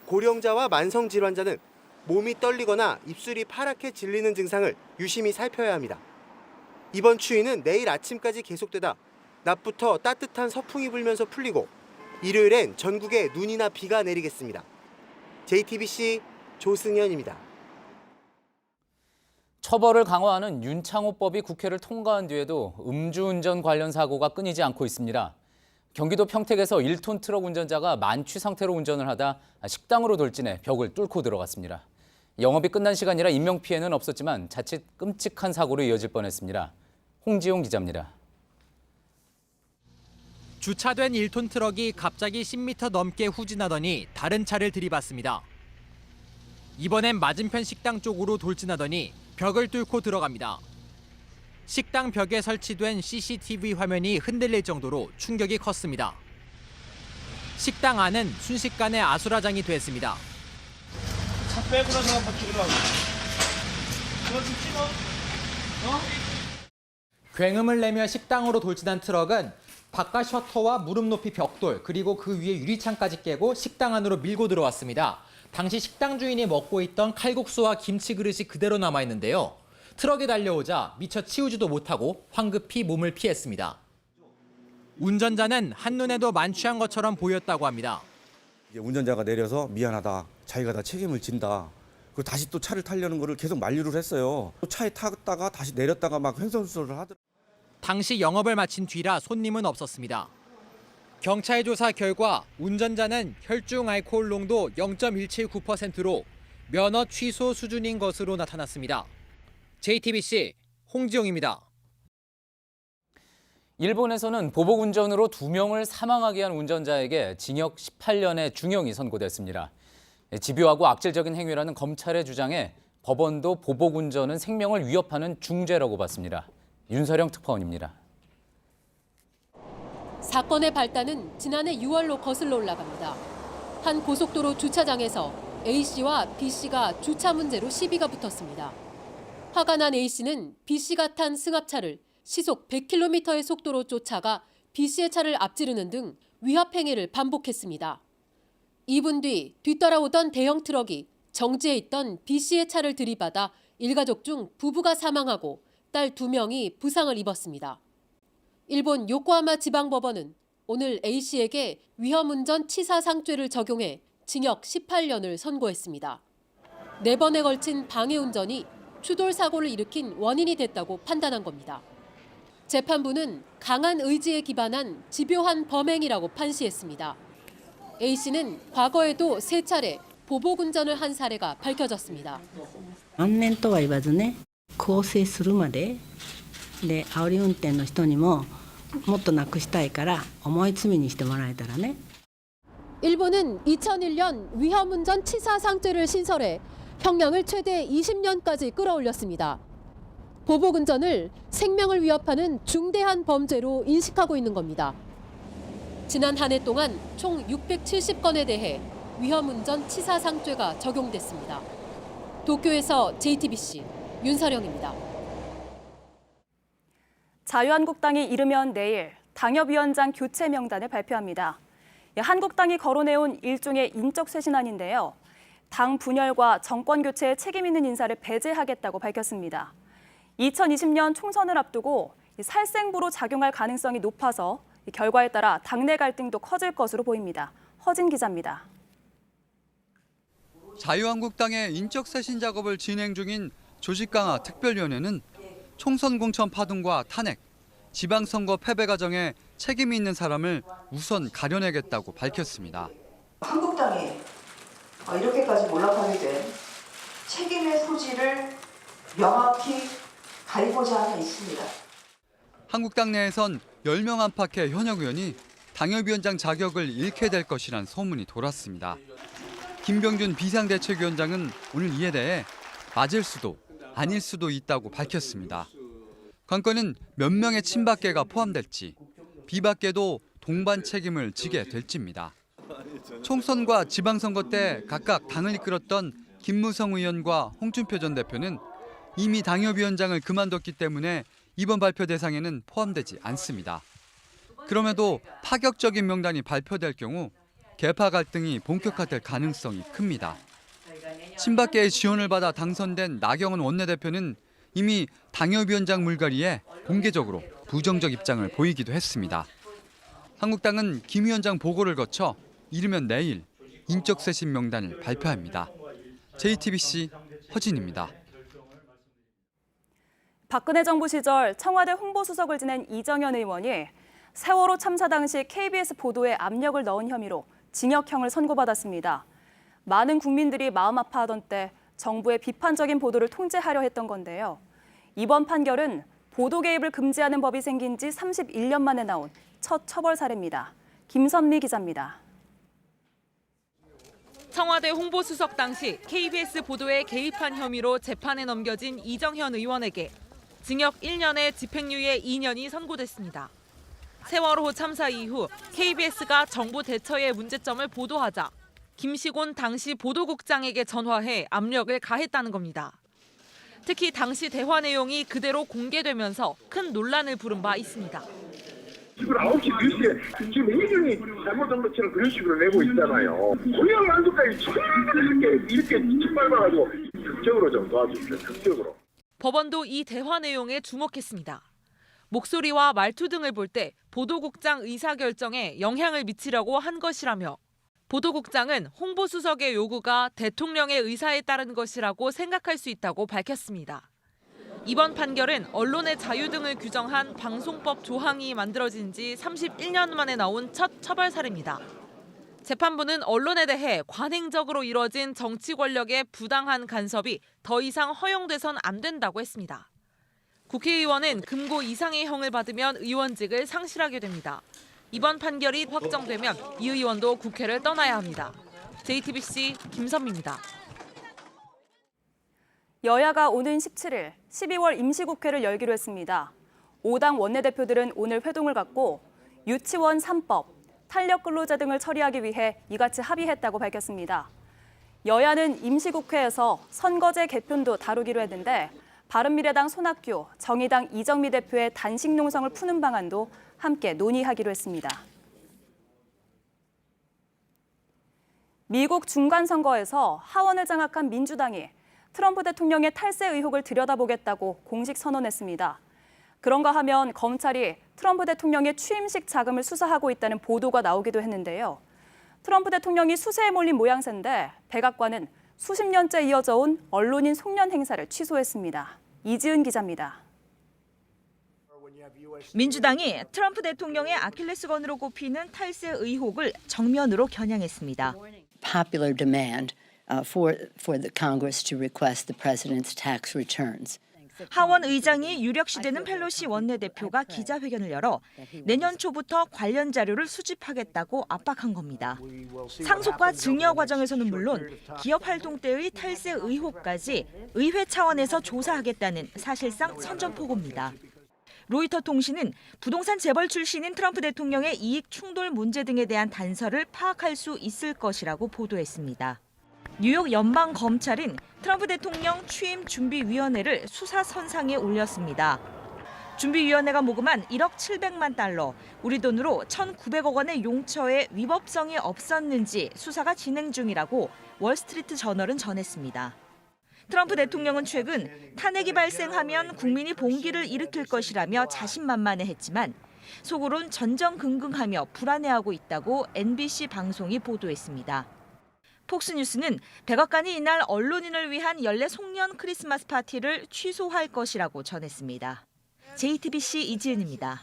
고령자와 만성 질환자는 몸이 떨리거나 입술이 파랗게 질리는 증상을 유심히 살펴야 합니다. 이번 추위는 내일 아침까지 계속되다 낮부터 따뜻한 서풍이 불면서 풀리고 일요일엔 전국에 눈이나 비가 내리겠습니다. JTBC 조승현입니다.
처벌을 강화하는 윤창호법이 국회를 통과한 뒤에도 음주운전 관련 사고가 끊이지 않고 있습니다. 경기도 평택에서 1톤 트럭 운전자가 만취 상태로 운전을 하다 식당으로 돌진해 벽을 뚫고 들어갔습니다. 영업이 끝난 시간이라 인명피해는 없었지만 자칫 끔찍한 사고로 이어질 뻔했습니다. 홍지용 기자입니다.
주차된 1톤 트럭이 갑자기 10m 넘게 후진하더니 다른 차를 들이받습니다. 이번엔 맞은편 식당 쪽으로 돌진하더니 벽을 뚫고 들어갑니다. 식당 벽에 설치된 CCTV 화면이 흔들릴 정도로 충격이 컸습니다. 식당 안은 순식간에 아수라장이 됐습니다.
차 빼고 나서 한번 찍으라고. 그거 좀 찍어.
굉음을 내며 식당으로 돌진한 트럭은 바깥 셔터와 무릎 높이 벽돌 그리고 그 위에 유리창까지 깨고 식당 안으로 밀고 들어왔습니다. 당시 식당 주인이 먹고 있던 칼국수와 김치 그릇이 그대로 남아있는데요. 트럭이 달려오자 미처 치우지도 못하고 황급히 몸을 피했습니다. 운전자는 한눈에도 만취한 것처럼 보였다고 합니다.
운전자가 내려서 미안하다, 자기가 다 책임을 진다. 그리고 다시 또 차를 타려는 거를 계속 만류를 했어요. 또 차에 탔다가 다시 내렸다가 막 횡설수설을 하더라고요.
당시 영업을 마친 뒤라 손님은 없었습니다. 경찰 조사 결과 운전자는 혈중 알코올 농도 0.179%로 면허 취소 수준인 것으로 나타났습니다. JTBC 홍지용입니다.
일본에서는 보복 운전으로 2명을 사망하게 한 운전자에게 징역 18년의 중형이 선고됐습니다. 집요하고 악질적인 행위라는 검찰의 주장에 법원도 보복 운전은 생명을 위협하는 중죄라고 봤습니다. 윤서령 특파원입니다.
사건의 발단은 지난해 6월로 거슬러 올라갑니다. 한 고속도로 주차장에서 A씨와 B씨가 주차 문제로 시비가 붙었습니다. 화가 난 A씨는 B씨가 탄 승합차를 시속 100km의 속도로 쫓아가 B씨의 차를 앞지르는 등 위협 행위를 반복했습니다. 2분 뒤 뒤따라오던 대형 트럭이 정지해 있던 B씨의 차를 들이받아 일가족 중 부부가 사망하고 딸 2명이 부상을 입었습니다. 일본 요코하마 지방법원은 오늘 A씨에게 위험운전 치사상죄를 적용해 징역 18년을 선고했습니다. 4번에 걸친 방해운전이 추돌 사고를 일으킨 원인이 됐다고 판단한 겁니다. 재판부는 강한 의지에 기반한 집요한 범행이라고 판시했습니다. A씨는 과거에도 3차례 보복운전을 한 사례가 밝혀졌습니다.
何年とは言わずね、更生するまでで煽り運転の人にももっとなくしたいから重い罪にしてもらえたらね。
일본은 2001년 위험운전 치사상죄를 신설해 형량을 최대 20년까지 끌어올렸습니다. 보복운전을 생명을 위협하는 중대한 범죄로 인식하고 있는 겁니다. 지난 한 해 동안 총 670건에 대해 위험운전 치사상죄가 적용됐습니다. 도쿄에서 JTBC 윤서령입니다.
자유한국당이 이르면 내일 당협위원장 교체 명단을 발표합니다. 한국당이 거론해온 일종의 인적 쇄신안인데요. 당 분열과 정권 교체에 책임 있는 인사를 배제하겠다고 밝혔습니다. 2020년 총선을 앞두고 살생부로 작용할 가능성이 높아서 결과에 따라 당내 갈등도 커질 것으로 보입니다. 허진 기자입니다.
자유한국당의 인적 쇄신 작업을 진행 중인 조직 강화 특별위원회는 총선 공천 파동과 탄핵, 지방선거 패배 과정에 책임이 있는 사람을 우선 가려내겠다고 밝혔습니다.
한국당이 이렇게까지 몰락하게 된 책임의 소지를 명확히 가리고자 하고 있습니다.
한국당 내에선 10명 안팎의 현역 의원이 당협위원장 자격을 잃게 될 것이란 소문이 돌았습니다. 김병준 비상대책위원장은 오늘 이에 대해 맞을 수도 아닐 수도 있다고 밝혔습니다. 관건은 몇 명의 친박계가 포함될지, 비박계도 동반 책임을 지게 될지입니다. 총선과 지방선거 때 각각 당을 이끌었던 김무성 의원과 홍준표 전 대표는 이미 당협위원장을 그만뒀기 때문에 이번 발표 대상에는 포함되지 않습니다. 그럼에도 파격적인 명단이 발표될 경우 계파 갈등이 본격화될 가능성이 큽니다. 친박계의 지원을 받아 당선된 나경원 원내대표는 이미 당협위원장 물갈이에 공개적으로 부정적 입장을 보이기도 했습니다. 한국당은 김 위원장 보고를 거쳐 이르면 내일 인적 쇄신 명단을 발표합니다. JTBC 허진입니다.
박근혜 정부 시절 청와대 홍보수석을 지낸 이정현 의원이 세월호 참사 당시 KBS 보도에 압력을 넣은 혐의로 징역형을 선고받았습니다. 많은 국민들이 마음 아파하던 때 정부의 비판적인 보도를 통제하려 했던 건데요. 이번 판결은 보도 개입을 금지하는 법이 생긴 지 31년 만에 나온 첫 처벌 사례입니다. 김선미 기자입니다.
청와대 홍보수석 당시 KBS 보도에 개입한 혐의로 재판에 넘겨진 이정현 의원에게 징역 1년에 집행유예 2년이 선고됐습니다. 세월호 참사 이후 KBS가 정부 대처의 문제점을 보도하자 김시곤 당시 보도국장에게 전화해 압력을 가했다는 겁니다. 특히 당시 대화 내용이 그대로 공개되면서 큰 논란을 부른 바 있습니다.
지금 9시 뉴스에 지금 해경이 잘못한 것처럼 그런 식으로 내고 있잖아요. 고향 안도까지 이렇게 짓밟아가지고 극적으로 좀 도와주십시오. 극적으로.
법원도 이 대화 내용에 주목했습니다. 목소리와 말투 등을 볼 때 보도국장 의사결정에 영향을 미치려고 한 것이라며 보도국장은 홍보수석의 요구가 대통령의 의사에 따른 것이라고 생각할 수 있다고 밝혔습니다. 이번 판결은 언론의 자유 등을 규정한 방송법 조항이 만들어진 지 31년 만에 나온 첫 처벌 사례입니다. 재판부는 언론에 대해 관행적으로 이뤄진 정치 권력의 부당한 간섭이 더 이상 허용돼선 안 된다고 했습니다. 국회의원은 금고 이상의 형을 받으면 의원직을 상실하게 됩니다. 이번 판결이 확정되면 이 의원도 국회를 떠나야 합니다. JTBC 김선미입니다.
여야가 오는 17일 12월 임시국회를 열기로 했습니다. 5당 원내대표들은 오늘 회동을 갖고 유치원 3법, 탄력 근로자 등을 처리하기 위해 이같이 합의했다고 밝혔습니다. 여야는 임시국회에서 선거제 개편도 다루기로 했는데 바른미래당 손학규, 정의당 이정미 대표의 단식 농성을 푸는 방안도 함께 논의하기로 했습니다. 미국 중간선거에서 하원을 장악한 민주당이 트럼프 대통령의 탈세 의혹을 들여다보겠다고 공식 선언했습니다. 그런가 하면 검찰이 트럼프 대통령의 취임식 자금을 수사하고 있다는 보도가 나오기도 했는데요. 트럼프 대통령이 수세에 몰린 모양새인데 백악관은 수십 년째 이어져 온 언론인 송년 행사를 취소했습니다. 이지은 기자입니다.
민주당이 트럼프 대통령의 아킬레스건으로 꼽히는 탈세 의혹을 정면으로 겨냥했습니다.
Popular demand for the Congress to request the president's tax returns.
하원 의장이 유력시되는 펠로시 원내대표가 기자회견을 열어 내년 초부터 관련 자료를 수집하겠다고 압박한 겁니다. 상속과 증여 과정에서는 물론 기업 활동 때의 탈세 의혹까지 의회 차원에서 조사하겠다는 사실상 선전포고입니다. 로이터 통신은 부동산 재벌 출신인 트럼프 대통령의 이익 충돌 문제 등에 대한 단서를 파악할 수 있을 것이라고 보도했습니다. 뉴욕 연방검찰은 트럼프 대통령 취임준비위원회를 수사 선상에 올렸습니다. 준비위원회가 모금한 1억 700만 달러, 우리 돈으로 1,900억 원의 용처에 위법성이 없었는지 수사가 진행 중이라고 월스트리트 저널은 전했습니다. 트럼프 대통령은 최근 탄핵이 발생하면 국민이 봉기를 일으킬 것이라며 자신만만해했지만 속으론 전전긍긍하며 불안해하고 있다고 NBC 방송이 보도했습니다. 폭스뉴스는 백악관이 이날 언론인을 위한 연례 송년 크리스마스 파티를 취소할 것이라고 전했습니다. JTBC 이지은입니다.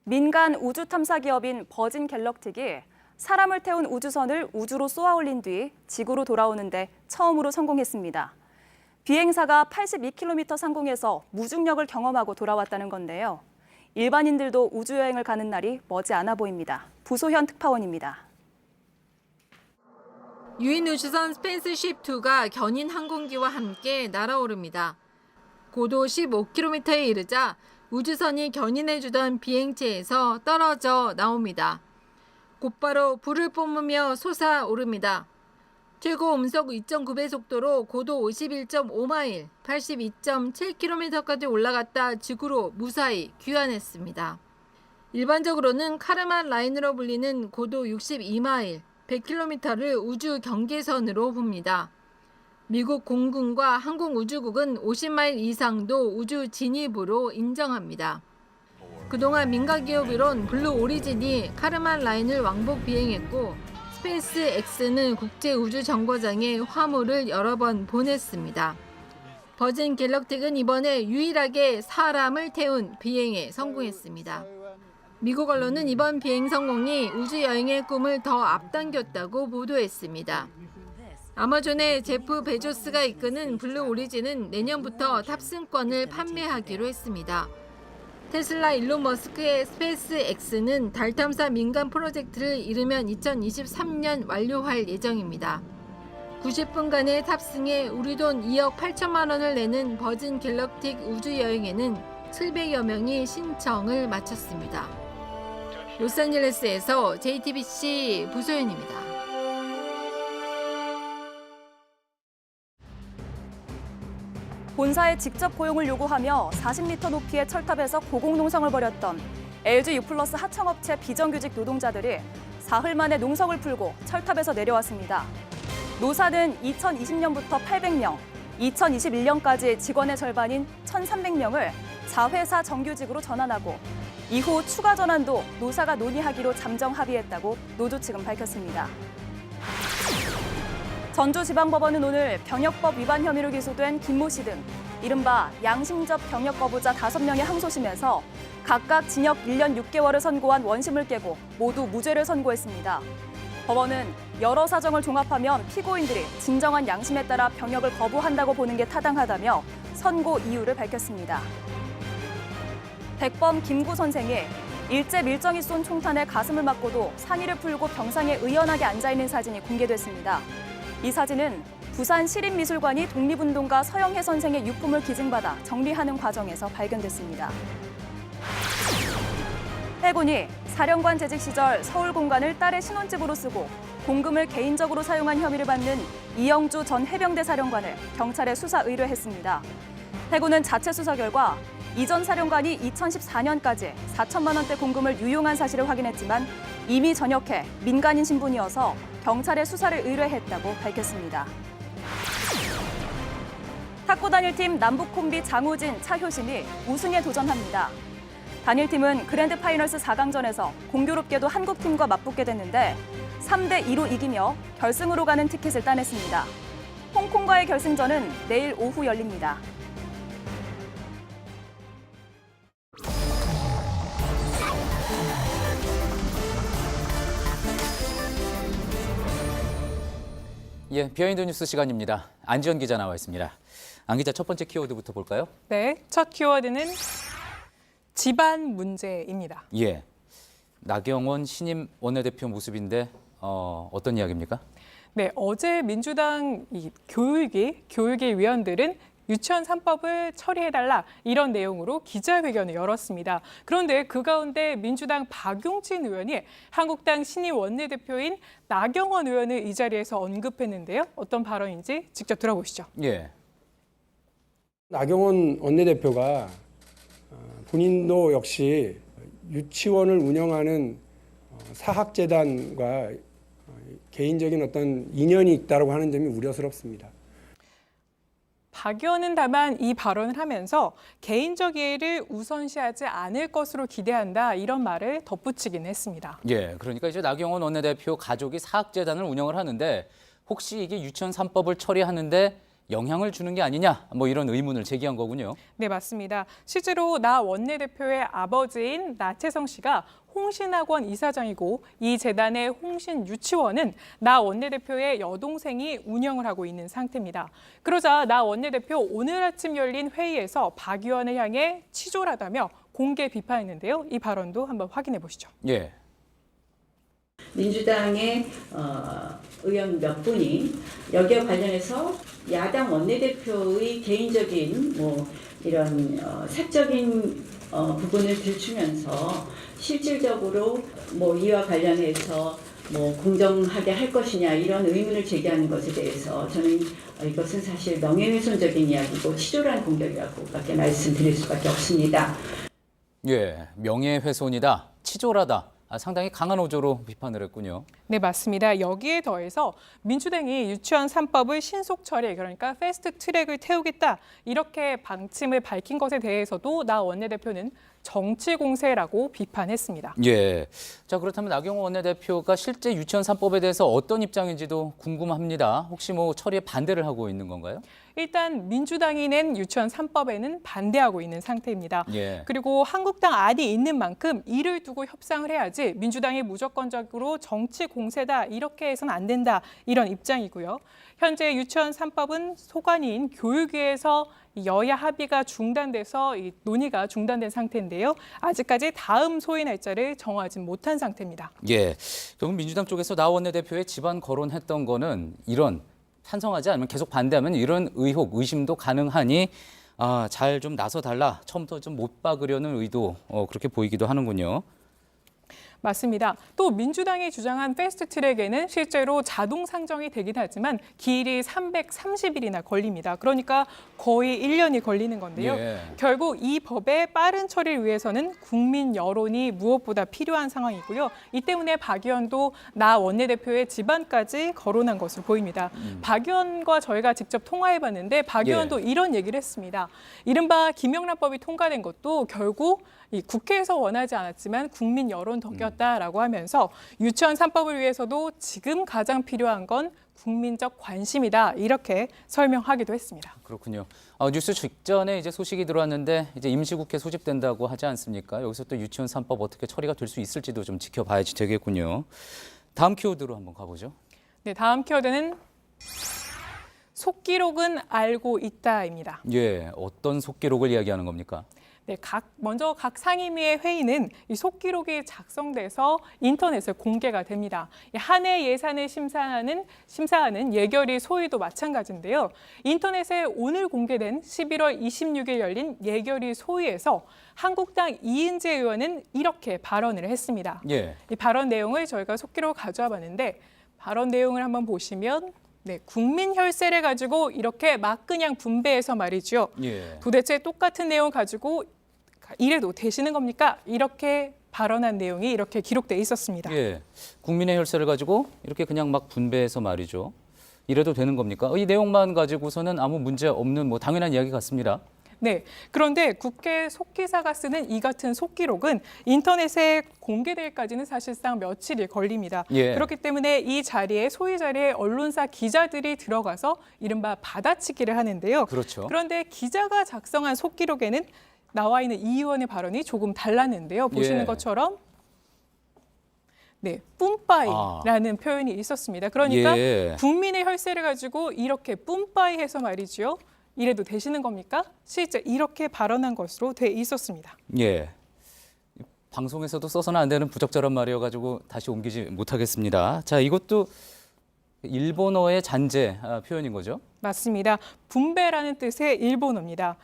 민간 우주 탐사 기업인 버진 갤럭틱이 사람을 태운 우주선을 우주로 쏘아 올린 뒤 지구로 돌아오는데 처음으로 성공했습니다. 비행사가 82km 상공에서 무중력을 경험하고 돌아왔다는 건데요. 일반인들도 우주여행을 가는 날이 머지않아 보입니다. 부소현 특파원입니다.
유인 우주선 스페이스쉽2가 견인 항공기와 함께 날아오릅니다. 고도 15km에 이르자 우주선이 견인해주던 비행체에서 떨어져 나옵니다. 곧바로 불을 뿜으며 솟아오릅니다. 최고 음속 2.9배 속도로 고도 51.5마일, 82.7km까지 올라갔다 지구로 무사히 귀환했습니다. 일반적으로는 카르만 라인으로 불리는 고도 62마일, 100km를 우주 경계선으로 봅니다. 미국 공군과 항공우주국은 50마일 이상도 우주 진입으로 인정합니다. 그동안 민간기업이론 블루 오리진이 카르만 라인을 왕복 비행했고 스페이스 X는 국제우주정거장에 화물을 여러 번 보냈습니다. 버진 갤럭틱은 이번에 유일하게 사람을 태운 비행에 성공했습니다. 미국 언론은 이번 비행 성공이 우주여행의 꿈을 더 앞당겼다고 보도했습니다. 아마존의 제프 베조스가 이끄는 블루 오리진은 내년부터 탑승권을 판매하기로 했습니다. 테슬라 일론 머스크의 스페이스 X는 달 탐사 민간 프로젝트를 이르면 2023년 완료할 예정입니다. 90분간의 탑승에 우리 돈 2억 8천만 원을 내는 버진 갤럭틱 우주여행에는 700여 명이 신청을 마쳤습니다. 로스앤젤레스에서 JTBC 부소연입니다.
본사에 직접 고용을 요구하며 40m 높이의 철탑에서 고공농성을 벌였던 LG U+ 하청업체 비정규직 노동자들이 사흘 만에 농성을 풀고 철탑에서 내려왔습니다. 노사는 2020년부터 800명, 2021년까지 직원의 절반인 1,300명을 자회사 정규직으로 전환하고 이후 추가 전환도 노사가 논의하기로 잠정 합의했다고 노조 측은 밝혔습니다. 전주지방법원은 오늘 병역법 위반 혐의로 기소된 김모 씨 등 이른바 양심적 병역 거부자 5명의 항소심에서 각각 징역 1년 6개월을 선고한 원심을 깨고 모두 무죄를 선고했습니다. 법원은 여러 사정을 종합하면 피고인들이 진정한 양심에 따라 병역을 거부한다고 보는 게 타당하다며 선고 이유를 밝혔습니다. 백범 김구 선생이 일제 밀정이 쏜 총탄에 가슴을 맞고도 상의를 풀고 병상에 의연하게 앉아있는 사진이 공개됐습니다. 이 사진은 부산 시립미술관이 독립운동가 서영해 선생의 유품을 기증받아 정리하는 과정에서 발견됐습니다. 해군이 사령관 재직 시절 서울 공간을 딸의 신혼집으로 쓰고 공금을 개인적으로 사용한 혐의를 받는 이영주 전 해병대 사령관을 경찰에 수사 의뢰했습니다. 해군은 자체 수사 결과 이 전 사령관이 2014년까지 4천만 원대 공금을 유용한 사실을 확인했지만 이미 전역해 민간인 신분이어서 경찰에 수사를 의뢰했다고 밝혔습니다. 탁구 단일팀 남북 콤비 장우진, 차효심이 우승에 도전합니다. 단일팀은 그랜드 파이널스 4강전에서 공교롭게도 한국팀과 맞붙게 됐는데 3대2로 이기며 결승으로 가는 티켓을 따냈습니다. 홍콩과의 결승전은 내일 오후 열립니다.
예, 비하인드 뉴스 시간입니다. 안지연 기자 나와 있습니다. 안 기자, 첫 번째 키워드부터 볼까요?
네, 첫 키워드는 집안 문제입니다.
예, 나경원 신임 원내대표 모습인데 어떤 이야기입니까?
네, 어제 민주당 교육위 위원들은 유치원 3법을 처리해달라 이런 내용으로 기자회견을 열었습니다. 그런데 그 가운데 민주당 박용진 의원이 한국당 신임 원내대표인 나경원 의원을 이 자리에서 언급했는데요. 어떤 발언인지 직접 들어보시죠.
예.
나경원 원내대표가 본인도 역시 유치원을 운영하는 사학재단과 개인적인 어떤 인연이 있다고 하는 점이 우려스럽습니다.
박 의원은 다만 이 발언을 하면서 개인적 이해를 우선시하지 않을 것으로 기대한다 이런 말을 덧붙이긴 했습니다.
예, 그러니까 이제 나경원 원내대표 가족이 사학재단을 운영을 하는데 혹시 이게 유치원 3법을 처리하는데 영향을 주는 게 아니냐 뭐 이런 의문을 제기한 거군요.
네, 맞습니다. 실제로 나 원내대표의 아버지인 나채성 씨가 홍신학원 이사장이고 이 재단의 홍신유치원은 나 원내대표의 여동생이 운영을 하고 있는 상태입니다. 그러자 나 원내대표 오늘 아침 열린 회의에서 박 의원을 향해 치졸하다며 공개 비판했는데요. 이 발언도 한번 확인해 보시죠.
예.
민주당의 의원 몇 분이 여기에 관련해서 야당 원내대표의 개인적인 이런 사적인 부분을 들추면서 실질적으로 이와 관련해서 공정하게 할 것이냐 이런 의문을 제기하는 것에 대해서 저는 이것은 사실 명예훼손적인 이야기고 치졸한 공격이라고밖에 말씀드릴 수밖에 없습니다.
예, 명예훼손이다, 치졸하다. 상당히 강한 어조로 비판을 했군요.
네, 맞습니다. 여기에 더해서 민주당이 유치원 3법을 신속 처리, 그러니까 패스트 트랙을 태우겠다 이렇게 방침을 밝힌 것에 대해서도 나 원내대표는 정치 공세라고 비판했습니다.
예. 자, 그렇다면 나경원 원내대표가 실제 유치원 3법에 대해서 어떤 입장인지도 궁금합니다. 혹시 처리에 반대를 하고 있는 건가요?
일단 민주당이 낸 유치원 3법에는 반대하고 있는 상태입니다.
예.
그리고 한국당 안이 있는 만큼 이를 두고 협상을 해야지 민주당이 무조건적으로 정치 공세다 이렇게 해서는 안 된다 이런 입장이고요. 현재 유치원 3법은 소관인 교육위에서 여야 합의가 중단돼서 논의가 중단된 상태인데요. 아직까지 다음 소위 날짜를 정하지 못한 상태입니다.
예. 그럼 민주당 쪽에서 나 원내대표의 집안 거론했던 거는 이런 찬성하지 않으면 계속 반대하면 이런 의혹, 의심도 가능하니 잘 좀 나서달라. 처음부터 좀 못 박으려는 의도 그렇게 보이기도 하는군요.
맞습니다. 또 민주당이 주장한 패스트트랙에는 실제로 자동 상정이 되긴 하지만 길이 330일이나 걸립니다. 그러니까 거의 1년이 걸리는 건데요.
예.
결국 이 법의 빠른 처리를 위해서는 국민 여론이 무엇보다 필요한 상황이고요. 이 때문에 박 의원도 나 원내대표의 집안까지 거론한 것으로 보입니다. 박 의원과 저희가 직접 통화해봤는데 박 의원도 이런 얘기를 했습니다. 이른바 김영란법이 통과된 것도 결국 이 국회에서 원하지 않았지만 국민 여론 덕이었다라고 하면서 유치원 3법을 위해서도 지금 가장 필요한 건 국민적 관심이다 이렇게 설명하기도 했습니다.
그렇군요. 뉴스 직전에 이제 소식이 들어왔는데 이제 임시국회 소집된다고 하지 않습니까? 여기서 또 유치원 3법 어떻게 처리가 될 수 있을지도 좀 지켜봐야지 되겠군요. 다음 키워드로 한번 가보죠.
네, 다음 키워드는 속기록은 알고 있다입니다.
예, 어떤 속기록을 이야기하는 겁니까?
네, 먼저 각 상임위의 회의는 이 속기록이 작성돼서 인터넷에 공개가 됩니다. 한 해 예산을 심사하는 예결위 소위도 마찬가지인데요. 인터넷에 오늘 공개된 11월 26일 열린 예결위 소위에서 한국당 이은재 의원은 이렇게 발언을 했습니다.
예.
이 발언 내용을 저희가 속기록을 가져와 봤는데 발언 내용을 한번 보시면 네, 국민 혈세를 가지고 이렇게 막 그냥 분배해서 말이죠.
예.
도대체 똑같은 내용 가지고 이래도 되시는 겁니까? 이렇게 발언한 내용이 이렇게 기록돼 있었습니다.
예, 국민의 혈세를 가지고 이렇게 그냥 막 분배해서 말이죠. 이래도 되는 겁니까? 이 내용만 가지고서는 아무 문제 없는 뭐 당연한 이야기 같습니다.
네, 그런데 국회 속기사가 쓰는 이 같은 속기록은 인터넷에 공개될까지는 사실상 며칠이 걸립니다.
예.
그렇기 때문에 이 자리에 소위 자리에 언론사 기자들이 들어가서 이른바 받아치기를 하는데요.
그렇죠.
그런데 기자가 작성한 속기록에는 나와 있는 이 의원의 발언이 조금 달랐는데요. 보시는 것처럼 네, 뿜빠이라는 표현이 있었습니다. 그러니까 국민의 혈세를 가지고 이렇게 뿜빠이 해서 말이죠. 이래도 되시는 겁니까? 실제 이렇게 발언한 것으로 돼 있었습니다.
예, 방송에서도 써서는 안 되는 부적절한 말이어가지고 다시 옮기지 못하겠습니다. 자, 이것도 일본어의 잔재 표현인 거죠?
맞습니다. 분배라는 뜻의 일본어입니다.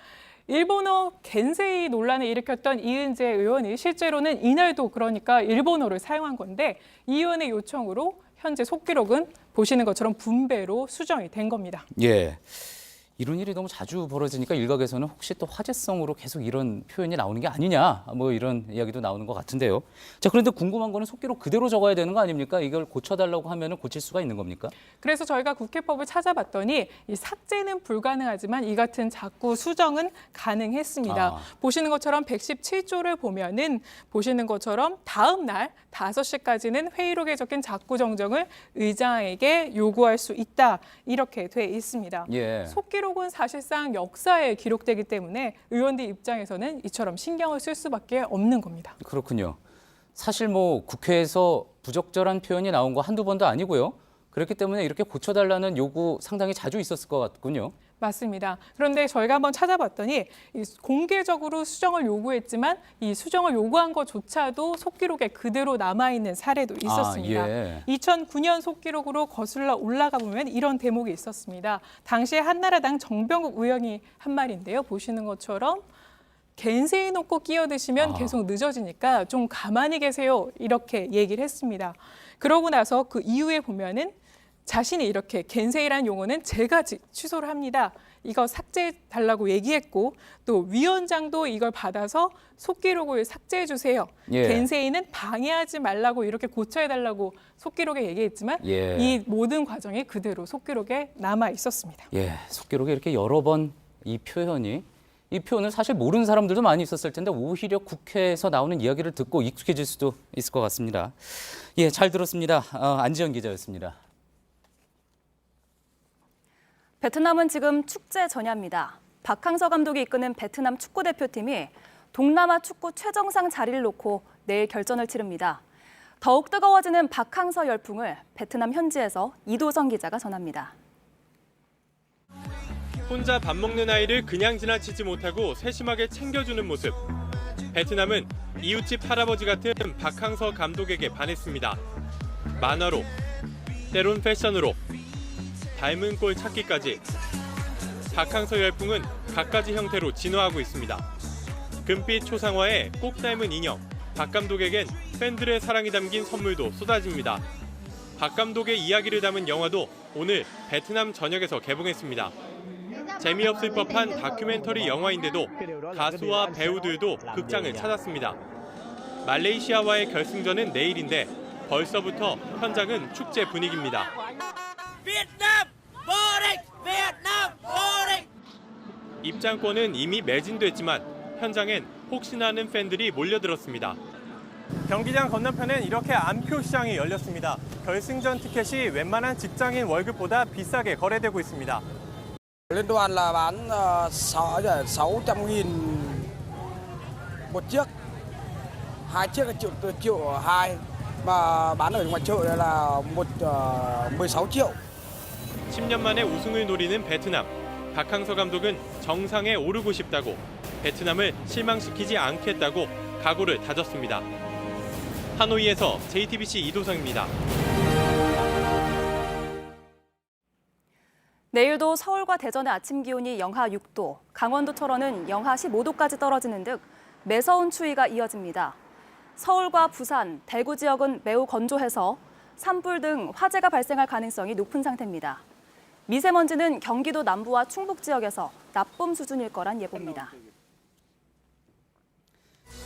일본어 겐세이 논란을 일으켰던 이은재 의원이 실제로는 이날도 그러니까 일본어를 사용한 건데 이 의원의 요청으로 현재 속기록은 보시는 것처럼 분배로 수정이 된 겁니다.
예. 이런 일이 너무 자주 벌어지니까 일각에서는 혹시 또 화제성으로 계속 이런 표현이 나오는 게 아니냐 뭐 이런 이야기도 나오는 것 같은데요. 자, 그런데 궁금한 거는 속기록 그대로 적어야 되는 거 아닙니까? 이걸 고쳐달라고 하면은 고칠 수가 있는 겁니까?
그래서 저희가 국회법을 찾아봤더니 이 삭제는 불가능하지만 이 같은 자꾸 수정은 가능했습니다. 보시는 것처럼 117조를 보면은 보시는 것처럼 다음 날 5시까지는 회의록에 적힌 자꾸 정정을 의장에게 요구할 수 있다. 이렇게 돼 있습니다.
예.
속기록은 사실상 역사에 기록되기 때문에 의원들 입장에서는 이처럼 신경을 쓸 수밖에 없는 겁니다.
그렇군요. 사실 뭐 국회에서 부적절한 표현이 나온 거 한두 번도 아니고요. 그렇기 때문에 이렇게 고쳐달라는 요구 상당히 자주 있었을 것 같군요.
맞습니다. 그런데 저희가 한번 찾아봤더니 공개적으로 수정을 요구했지만 이 수정을 요구한 것조차도 속기록에 그대로 남아있는 사례도 있었습니다. 2009년 속기록으로 거슬러 올라가 보면 이런 대목이 있었습니다. 당시에 한나라당 정병국 의원이 한 말인데요. 보시는 것처럼 겐세이 놓고 끼어드시면 계속 늦어지니까 좀 가만히 계세요. 이렇게 얘기를 했습니다. 그러고 나서 그 이후에 보면은 자신이 이렇게 겐세이라는 용어는 제가 취소를 합니다. 이거 삭제해달라고 얘기했고 또 위원장도 이걸 받아서 속기록을 삭제해 주세요. 겐세이는 방해하지 말라고 이렇게 고쳐해달라고 속기록에 얘기했지만 이 모든 과정이 그대로 속기록에 남아 있었습니다.
예, 속기록에 이렇게 여러 번 이 표현을 사실 모르는 사람들도 많이 있었을 텐데 오히려 국회에서 나오는 이야기를 듣고 익숙해질 수도 있을 것 같습니다. 예, 잘 들었습니다. 안지연 기자였습니다.
베트남은 지금 축제 전야입니다. 박항서 감독이 이끄는 베트남 축구대표팀이 동남아 축구 최정상 자리를 놓고 내일 결전을 치릅니다. 더욱 뜨거워지는 박항서 열풍을 베트남 현지에서 이도성 기자가 전합니다.
혼자 밥 먹는 아이를 그냥 지나치지 못하고 세심하게 챙겨주는 모습. 베트남은 이웃집 할아버지 같은 박항서 감독에게 반했습니다. 만화로, 때론 패션으로, 닮은 꼴 찾기까지 박항서 열풍은 갖가지 형태로 진화하고 있습니다. 금빛 초상화에 꼭 닮은 인형, 박 감독에겐 팬들의 사랑이 담긴 선물도 쏟아집니다. 박 감독의 이야기를 담은 영화도 오늘 베트남 전역에서 개봉했습니다. 재미없을 법한 다큐멘터리 영화인데도 가수와 배우들도 극장을 찾았습니다. 말레이시아와의 결승전은 내일인데 벌써부터 현장은 축제 분위기입니다. 입장권은 이미 매진됐지만 현장엔 혹시나 하는 팬들이 몰려들었습니다. 경기장 건너편엔 이렇게 안표 시장이 열렸습니다. 결승전 티켓이 웬만한 직장인 월급보다 비싸게 거래되고 있습니다.
Liên đoàn là bán 600.000 một chiếc, hai chiếc là triệu 2 mà bán ở ngoài chợ là 16 triệu.
10년 만에 우승을 노리는 베트남. 박항서 감독은 정상에 오르고 싶다고 베트남을 실망시키지 않겠다고 각오를 다졌습니다. 하노이에서 JTBC 이도성입니다.
내일도 서울과 대전의 아침 기온이 영하 6도, 강원도 철원은 영하 15도까지 떨어지는 등 매서운 추위가 이어집니다. 서울과 부산, 대구 지역은 매우 건조해서 산불 등 화재가 발생할 가능성이 높은 상태입니다. 미세먼지는 경기도 남부와 충북 지역에서 나쁨 수준일 거란 예보입니다.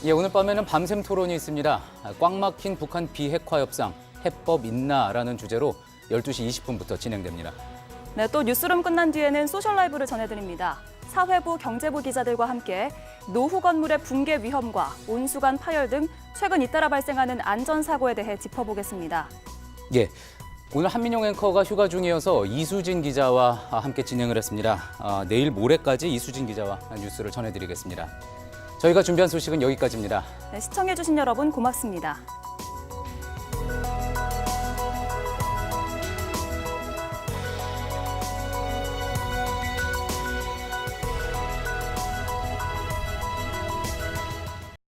예, 오늘 밤에는 밤샘 토론이 있습니다. 꽉 막힌 북한 비핵화 협상, 해법 있나라는 주제로 12시 20분부터 진행됩니다.
네, 또 뉴스룸 끝난 뒤에는 소셜 라이브를 전해드립니다. 사회부, 경제부 기자들과 함께 노후 건물의 붕괴 위험과 온수관 파열 등 최근 잇따라 발생하는 안전사고에 대해 짚어보겠습니다.
예, 오늘 한민용 앵커가 휴가 중이어서 이수진 기자와 함께 진행을 했습니다. 내일 모레까지 이수진 기자와 뉴스를 전해드리겠습니다. 저희가 준비한 소식은 여기까지입니다.
네, 시청해주신 여러분 고맙습니다.